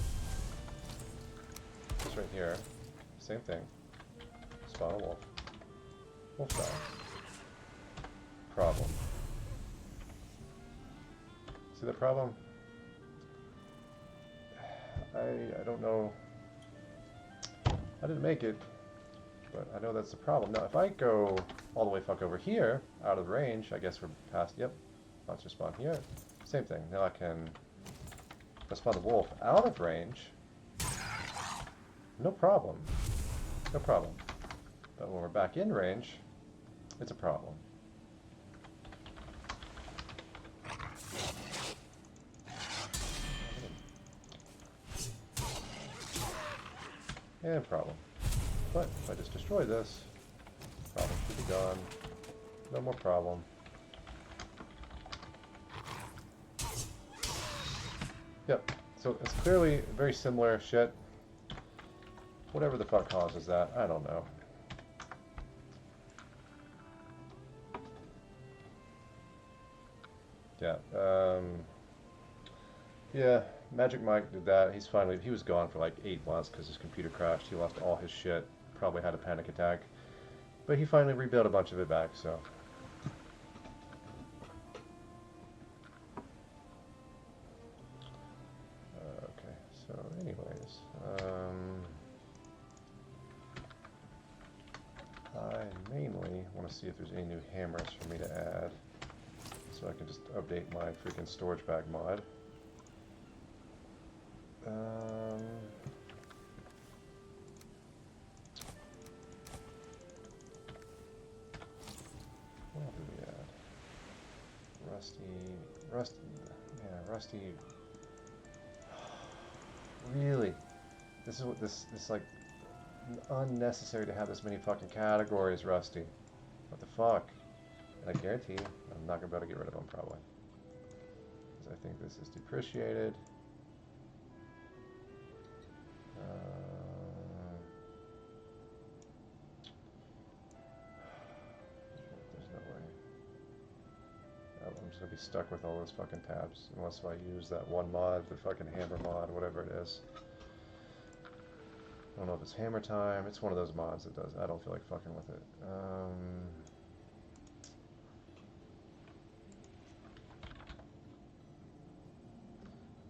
This right here, same thing. Spawn a wolf. Wolf dies. Problem. See the problem? I don't know. I didn't make it, but I know that's the problem. Now, if I go all the way fuck over here, out of range, I guess we're past, yep, monster spawn here. Same thing. Now I can spawn the wolf out of range. No problem. No problem. But when we're back in range, it's a problem. And problem. But if I just destroy this, problem should be gone. No more problem. Yep. So it's clearly very similar shit. Whatever the fuck causes that, I don't know. Yeah. Yeah, Magic Mike did that. He was gone for like 8 months because his computer crashed. He lost all his shit. Probably had a panic attack. But he finally rebuilt a bunch of it back, so. Okay, so anyways. I mainly want to see if there's any new hammers for me to add. So I can just update my freaking storage bag mod. What do we add? Rusty. Really? This is what this like unnecessary to have this many fucking categories, Rusty. What the fuck? And I guarantee I'm not gonna be able to get rid of them probably. Because I think this is depreciated. There's no way. I'm just gonna be stuck with all those fucking tabs unless I use that one mod, the fucking hammer mod, whatever it is. don't know if it's hammer time. It's one of those mods that does. I don't feel like fucking with it.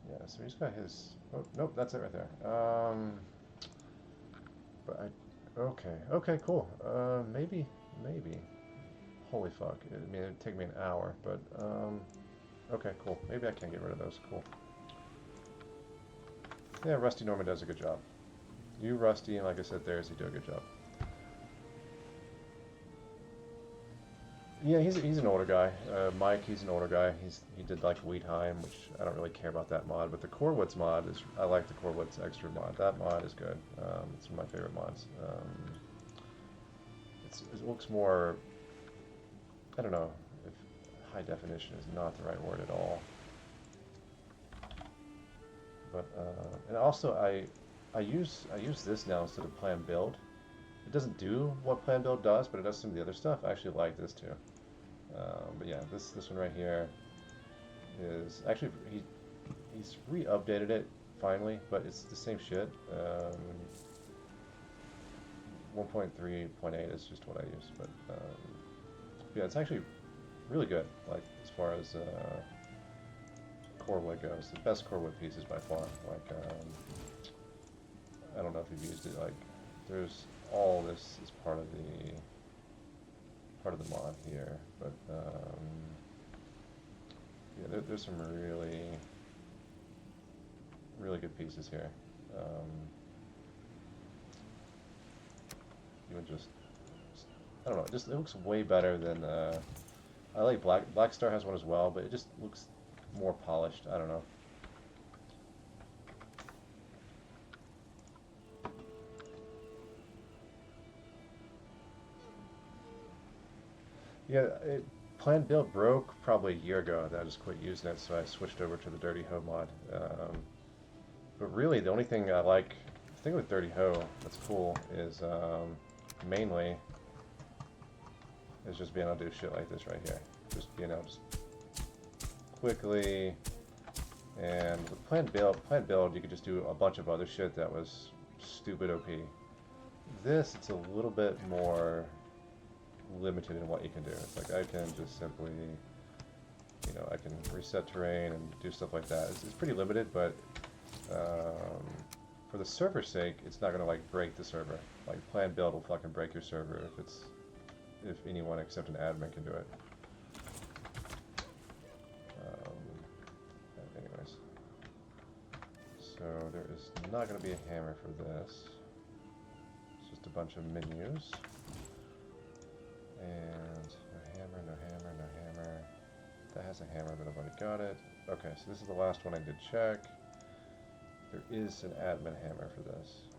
Yeah, so he's got his. Oh, nope, that's it right there. But okay, cool. Maybe. Holy fuck! I mean, it'd take me an hour, but okay, cool. Maybe I can get rid of those. Cool. Yeah, Rusty normally does a good job. You, Rusty, and like I said, There's, you do a good job. Yeah, he's an older guy. Mike, he's an older guy. He did like Valheim, which I don't really care about that mod, but the Corewoods mod is, I like the Corewoods extra mod. That mod is good. It's one of my favorite mods. It looks more, I don't know if high definition is not the right word at all. But and also I use this now instead of plan build. It doesn't do what plan build does, but it does some of the other stuff. I actually like this too. But yeah, this one right here is actually he's re-updated it finally, but it's the same shit. 1.3.8 is just what I use, but yeah, it's actually really good. Like as far as core wood goes, the best core wood pieces by far. Like I don't know if you've used it. Like there's all this is part of the mod here, but yeah, there's some really good pieces here. Even just I don't know, it looks way better than I like Black Star has one as well, but it just looks more polished. I don't know. Yeah, Planned Build broke probably a year ago, and I just quit using it, so I switched over to the Dirty Hoe mod. But really, the only thing I like, the thing with Dirty Hoe that's cool is mainly is just being able to do shit like this right here. Just being able to just quickly, and with Planned Build, you could just do a bunch of other shit that was stupid OP. This, it's a little bit more limited in what you can do. It's like I can just simply, you know, I can reset terrain and do stuff like that. It's pretty limited, but for the server's sake, it's not gonna like break the server. Like Planned Build will fucking break your server if anyone except an admin can do it. Anyways, so there is not gonna be a hammer for this. It's just a bunch of menus. And no hammer. That has a hammer, but I've already got it. Okay, so this is the last one I did check. There is an admin hammer for this.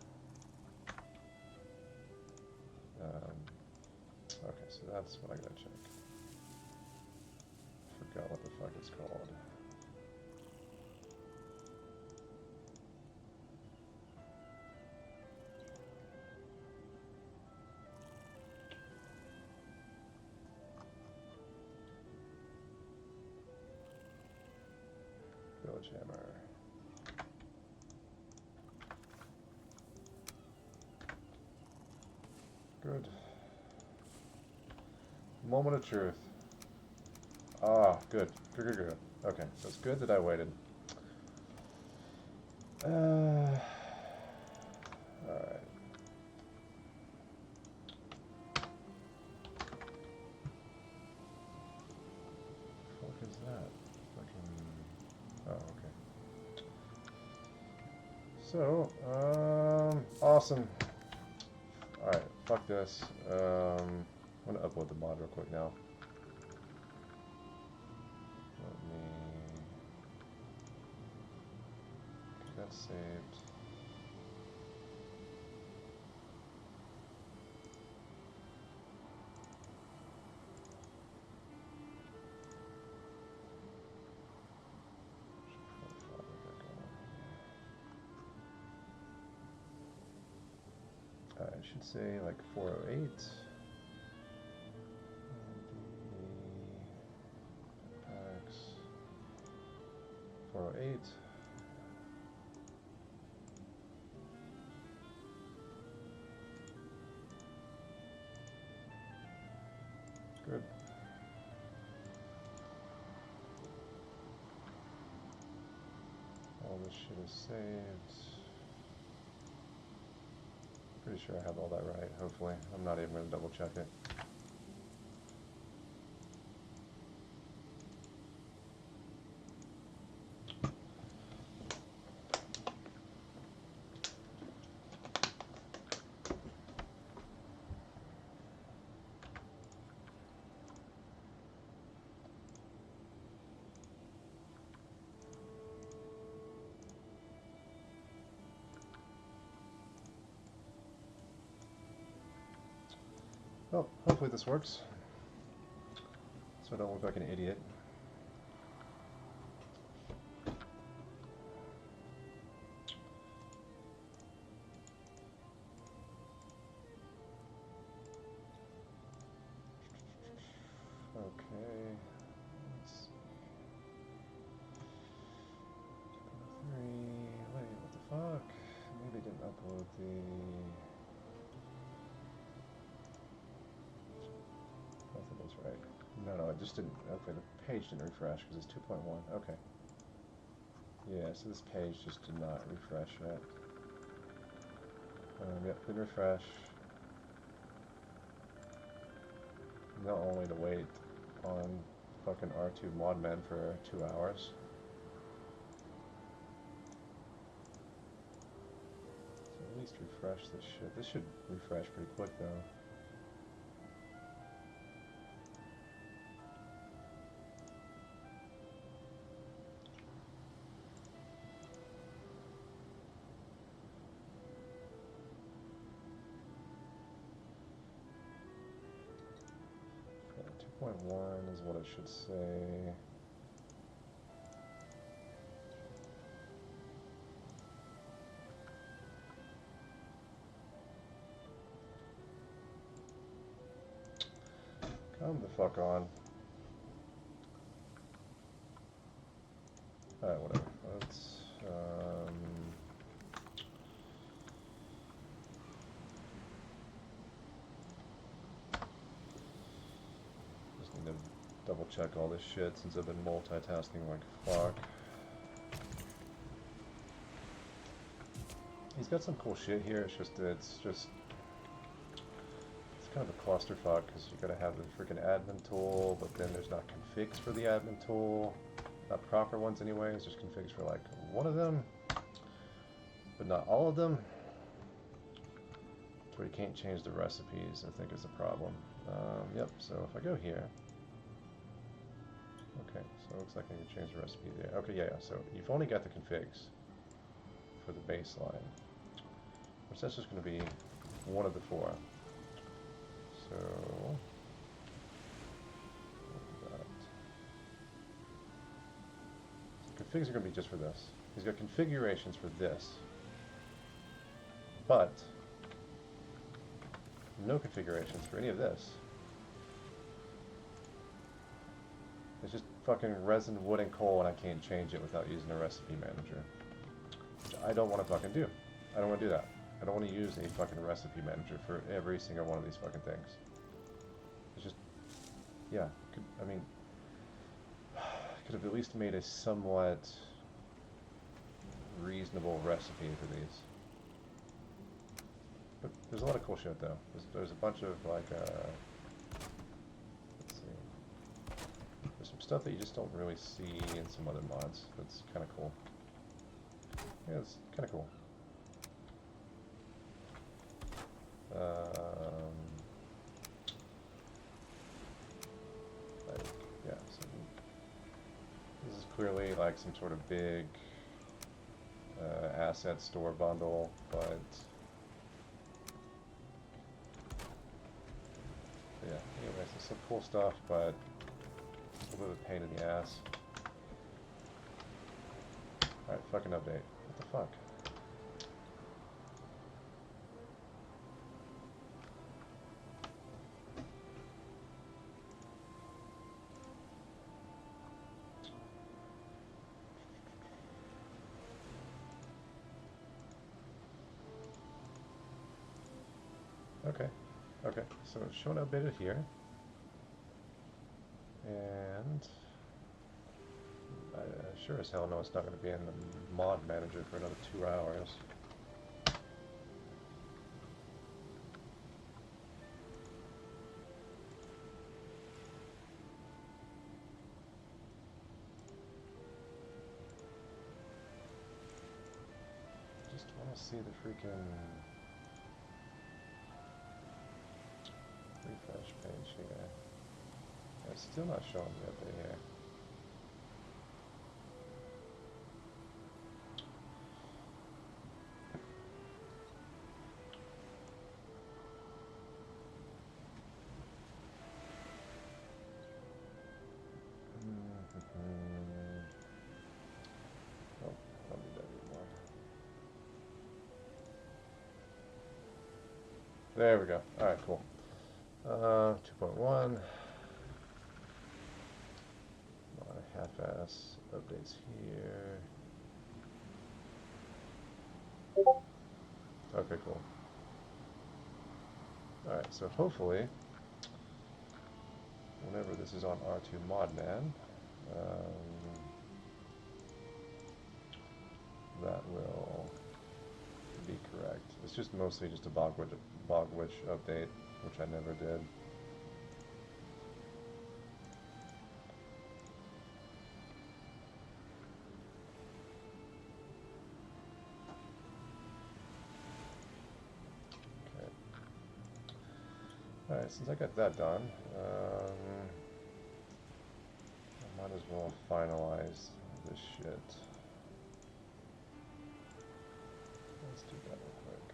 Okay, so that's what I gotta check. Forgot what the fuck it's called. Village hammer. Good. Moment of truth. Ah, good. Good. Okay, so it's good that I waited. Alright. What is that? Fucking... Oh, okay. So, awesome. Alright, fuck this. I'm gonna upload the mod real quick now. Let me... Okay, that's saved. I should say like 408. Packs 408. good. All this shit is saved. Pretty sure I have all that right, hopefully. I'm not even going to double check it. Well, hopefully this works, so I don't look like an idiot. Okay, let's see. 3, wait, what the fuck? Maybe I didn't upload the... I think that's right. No, it just didn't, okay, the page didn't refresh because it's 2.1, okay. Yeah, so this page just did not refresh yet. Yep, didn't refresh. Not only to wait on fucking R2 modmen for 2 hours. So at least refresh this shit. This should refresh pretty quick though. Okay, 2.1 is what it should say. Come the fuck on. Alright, whatever. Let's, just need to double check all this shit since I've been multitasking like fuck. He's got some cool shit here, it's just kind of a clusterfuck because you gotta have the freaking admin tool, but then there's not configs for the admin tool. Not proper ones anyways, there's configs for like one of them, but not all of them. So you can't change the recipes, I think is the problem. Yep, so if I go here, okay, so it looks like I can change the recipe there. Okay, yeah, so you've only got the configs for the baseline, which that's just gonna be one of the 4. So, configs are going to be just for this. He's got configurations for this, but no configurations for any of this. It's just fucking resin, wood, and coal, and I can't change it without using a recipe manager. Which I don't want to fucking do. I don't want to do that. I don't want to use a fucking recipe manager for every single one of these fucking things. It's just, yeah, I mean, could have at least made a somewhat reasonable recipe for these. But there's a lot of cool shit though. There's a bunch of like, let's see, there's some stuff that you just don't really see in some other mods. That's kind of cool. Yeah, it's kind of cool. Like, yeah, so this is clearly like some sort of big asset store bundle, but yeah, anyways, there's some cool stuff, but a little bit of a pain in the ass. Alright, fucking update. What the fuck? Okay, so it's showing updated here. And I sure as hell know it's not going to be in the mod manager for another 2 hours. Just want to see the freaking refresh page here. It's still not showing the update here. Oh, I don't need that anymore. There we go. Alright, cool. 2.1. Half-ass updates here. Okay, cool. Alright, so hopefully, whenever this is on R2 Modman, that will be correct. It's just mostly just a bog witch update, which I never did. Okay. Alright, since I got that done, I might as well finalize this shit. Let's do that real quick.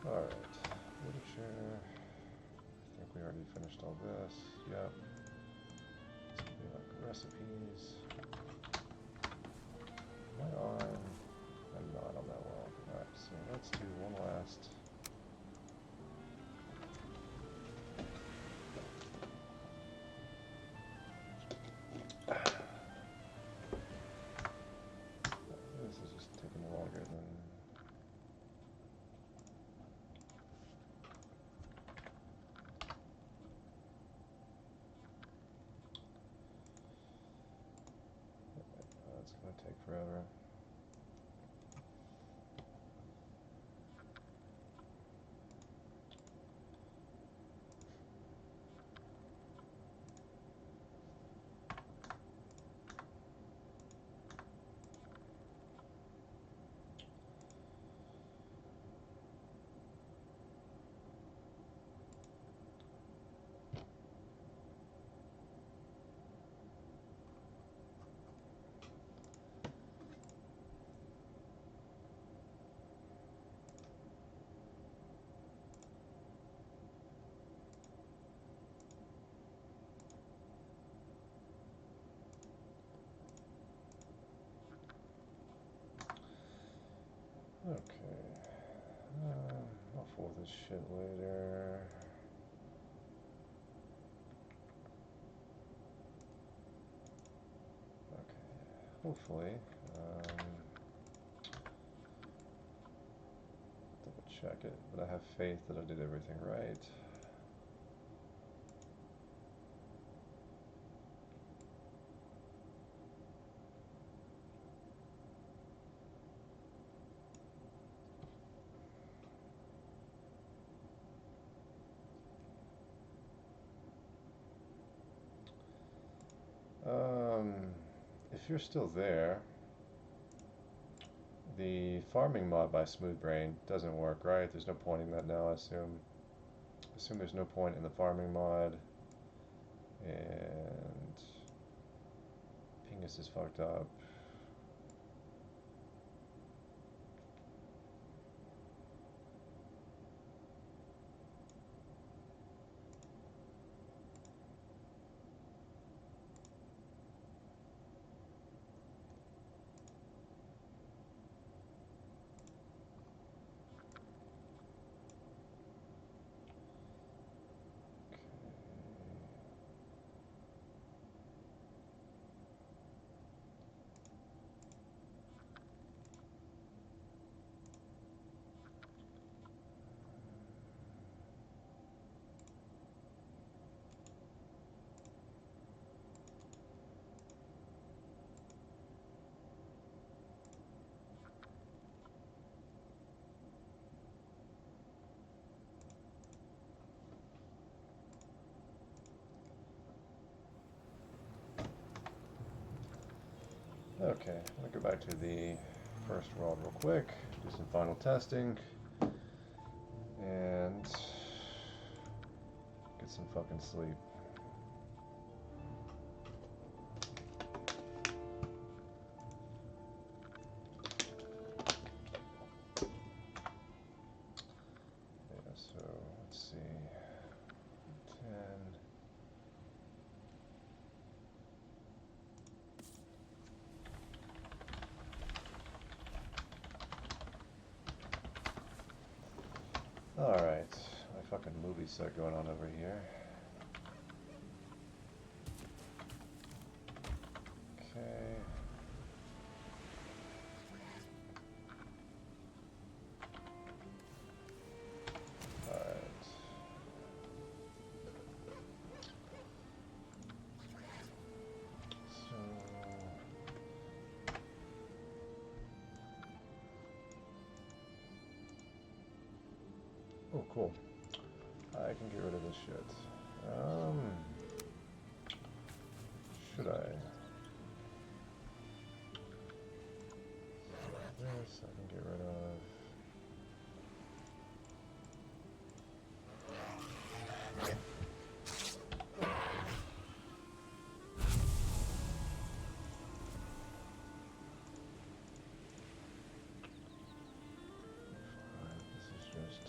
Alright, literature. I think we already finished all this. Yep. It's gonna be like recipes. Am I on? I'm not on that well. Alright, so let's do one last. This is just taking longer than. It's gonna take forever. Okay. I'll fold this shit later. Okay. Hopefully. Double check it, but I have faith that I did everything right. If you're still there, the farming mod by Smoothbrain doesn't work, right? There's no point in that now, I assume. Assume there's no point in the farming mod. And Pingus is fucked up. Okay, I'm gonna go back to the first world real quick, do some final testing, and get some fucking sleep. Yeah, so let's see. 10. Alright, my fucking movie set going on over here. Okay. Alright. So... Oh, cool. I can get rid of this shit. Should I? This I can get rid of. This is just...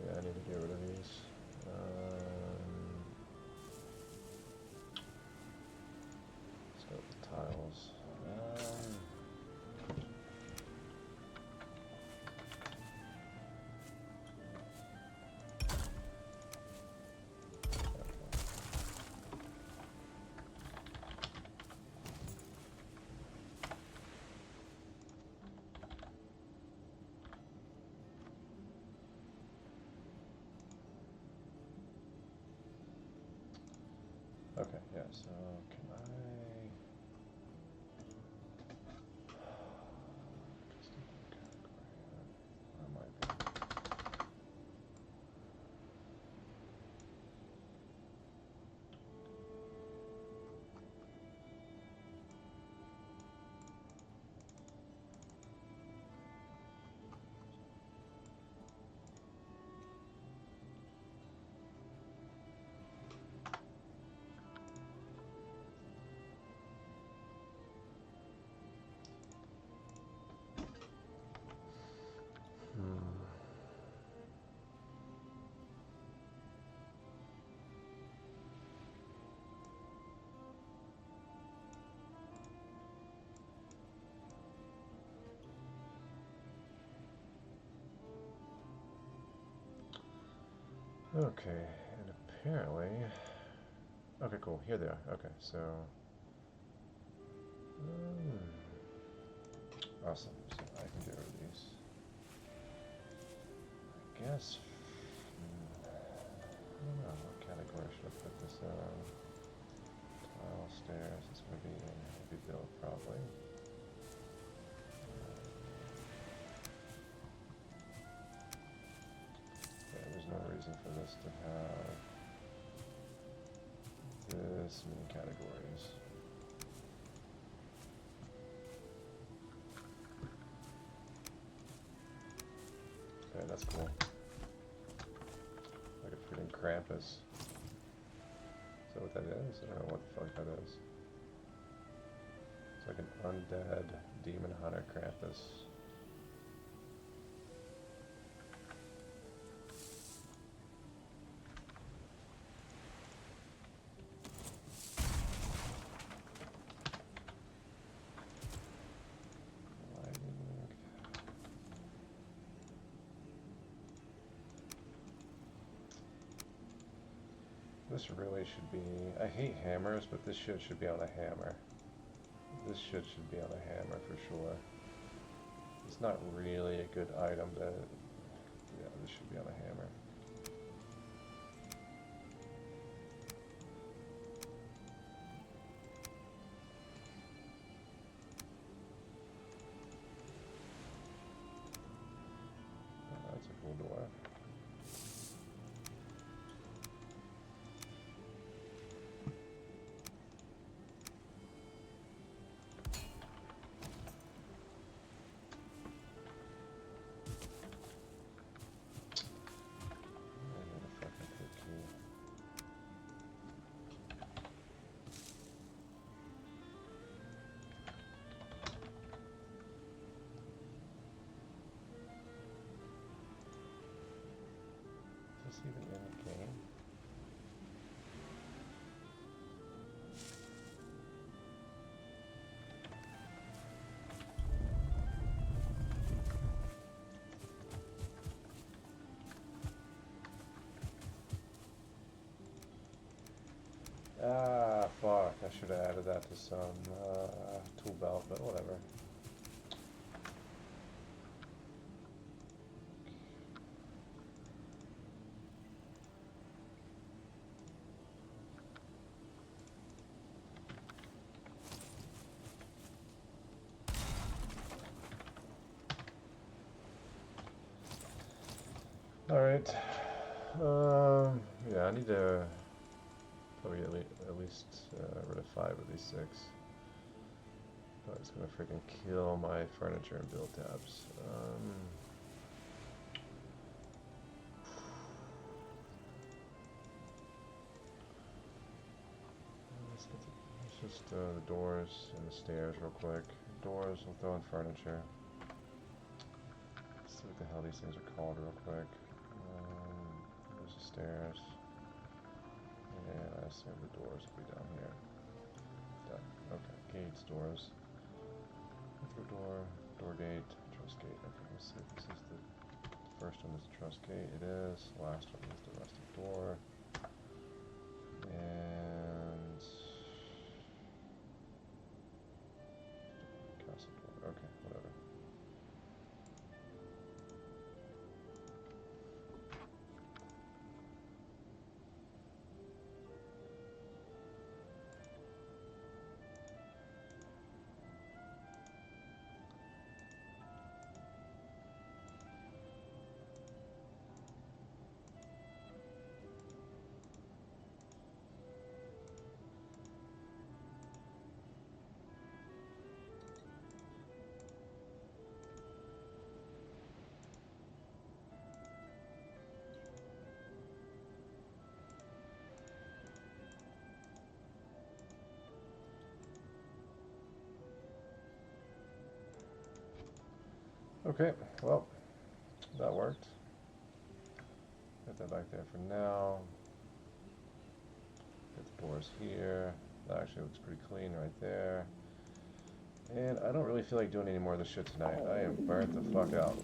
Yeah, I need to get rid of these. Let's go with the tiles. Okay, yeah, so can I... Where might be? Okay, and apparently... Okay, cool, here they are. Okay, so... Awesome, so I can get rid of these. I guess... I don't know, what category should I put this in? Tile, stairs, it's going to be in heavy build, probably. Yeah, there's no reason for this to have this many categories. Okay, that's cool. Like a freaking Krampus. Is that what that is? I don't know what the fuck that is. It's like an undead demon hunter Krampus. This really should be... I hate hammers, but this shit should be on a hammer. This shit should be on a hammer for sure. It's not really a good item that... Yeah, this should be on a hammer. Oh, that's a cool door. this even in the game? Ah, fuck. I should have added that to some tool belt, but whatever. Alright. Yeah, I need to probably at least rid of 5 of these 6. But it's gonna freaking kill my furniture and build tabs. Let's just the doors and the stairs real quick. Doors, we'll throw in furniture. Let's see what the hell these things are called real quick. There's the stairs. And I assume the doors will be down here. Done. Okay, gates, doors. Door, door gate, truss gate. Okay, let's see if this is the first one is the truss gate. It is. Last one is the rustic door. And castle door. Okay, whatever. Okay, well, that worked. Put that back there for now. Get the doors here. That actually looks pretty clean right there. And I don't really feel like doing any more of this shit tonight. I am burnt the fuck out.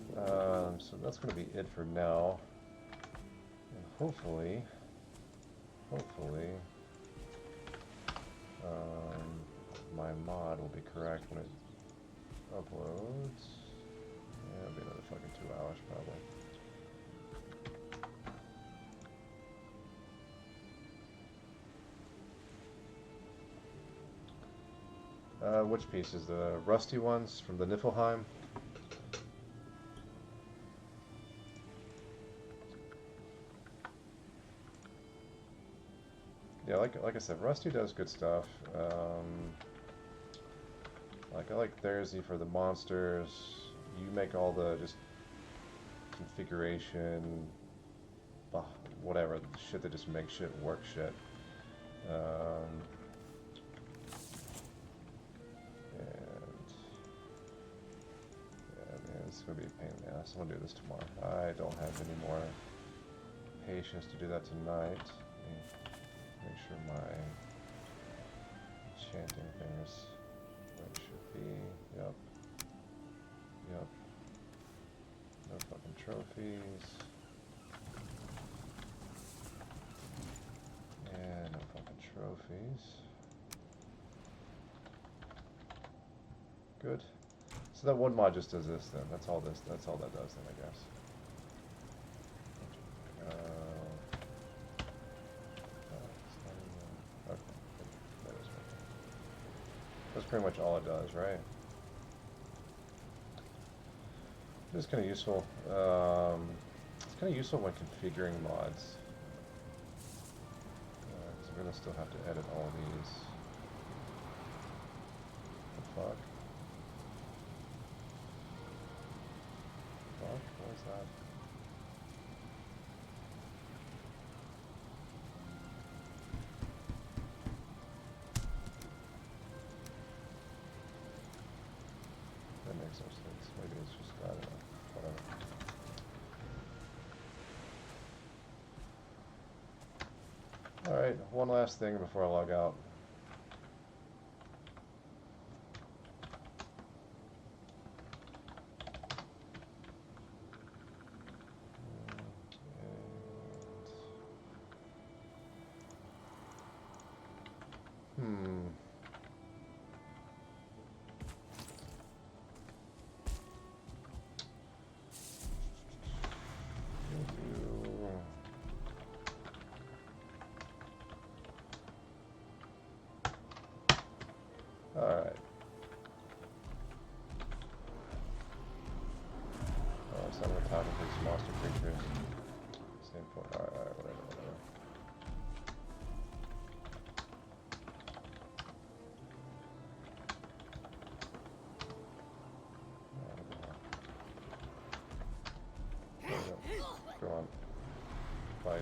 So that's going to be it for now. And hopefully, my mod will be correct when it uploads. Yeah, it'll be another fucking 2 hours probably. Which pieces? The rusty ones from the Niflheim? Yeah, like I said, Rusty does good stuff. Like I like Thursday for the monsters. You make all the just configuration, whatever shit that just makes shit work shit. It's going to be a pain in the ass. I'm going to do this tomorrow. I don't have any more patience to do that tonight. Make sure my enchanting thing is where it should be. Yep. Yep. No fucking trophies. And no fucking trophies. Good. So that one mod just does this then. That's all that does then, I guess. Okay. That is right. That's pretty much all it does, right? It's kind of useful. It's kind of useful when configuring mods. Because we're going to still have to edit all these. The fuck? What is that? That makes no sense. Maybe it's just, I don't know. Whatever. Alright, one last thing before I log out. Hmm. Alright. Oh, it's not on top of these monster creatures. Same point. Alright, whatever. Go on. Fight.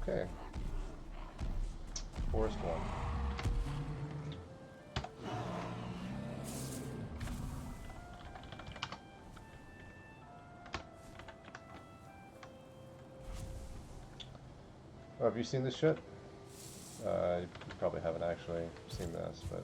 Okay. Forest one. Oh, have you seen this shit? You probably haven't actually seen this, but...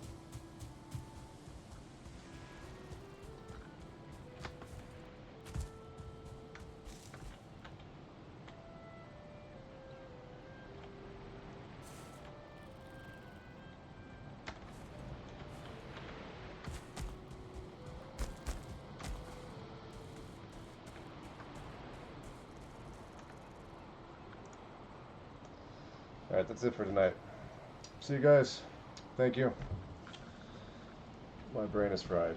Alright, that's it for tonight. See you guys. Thank you. My brain is fried.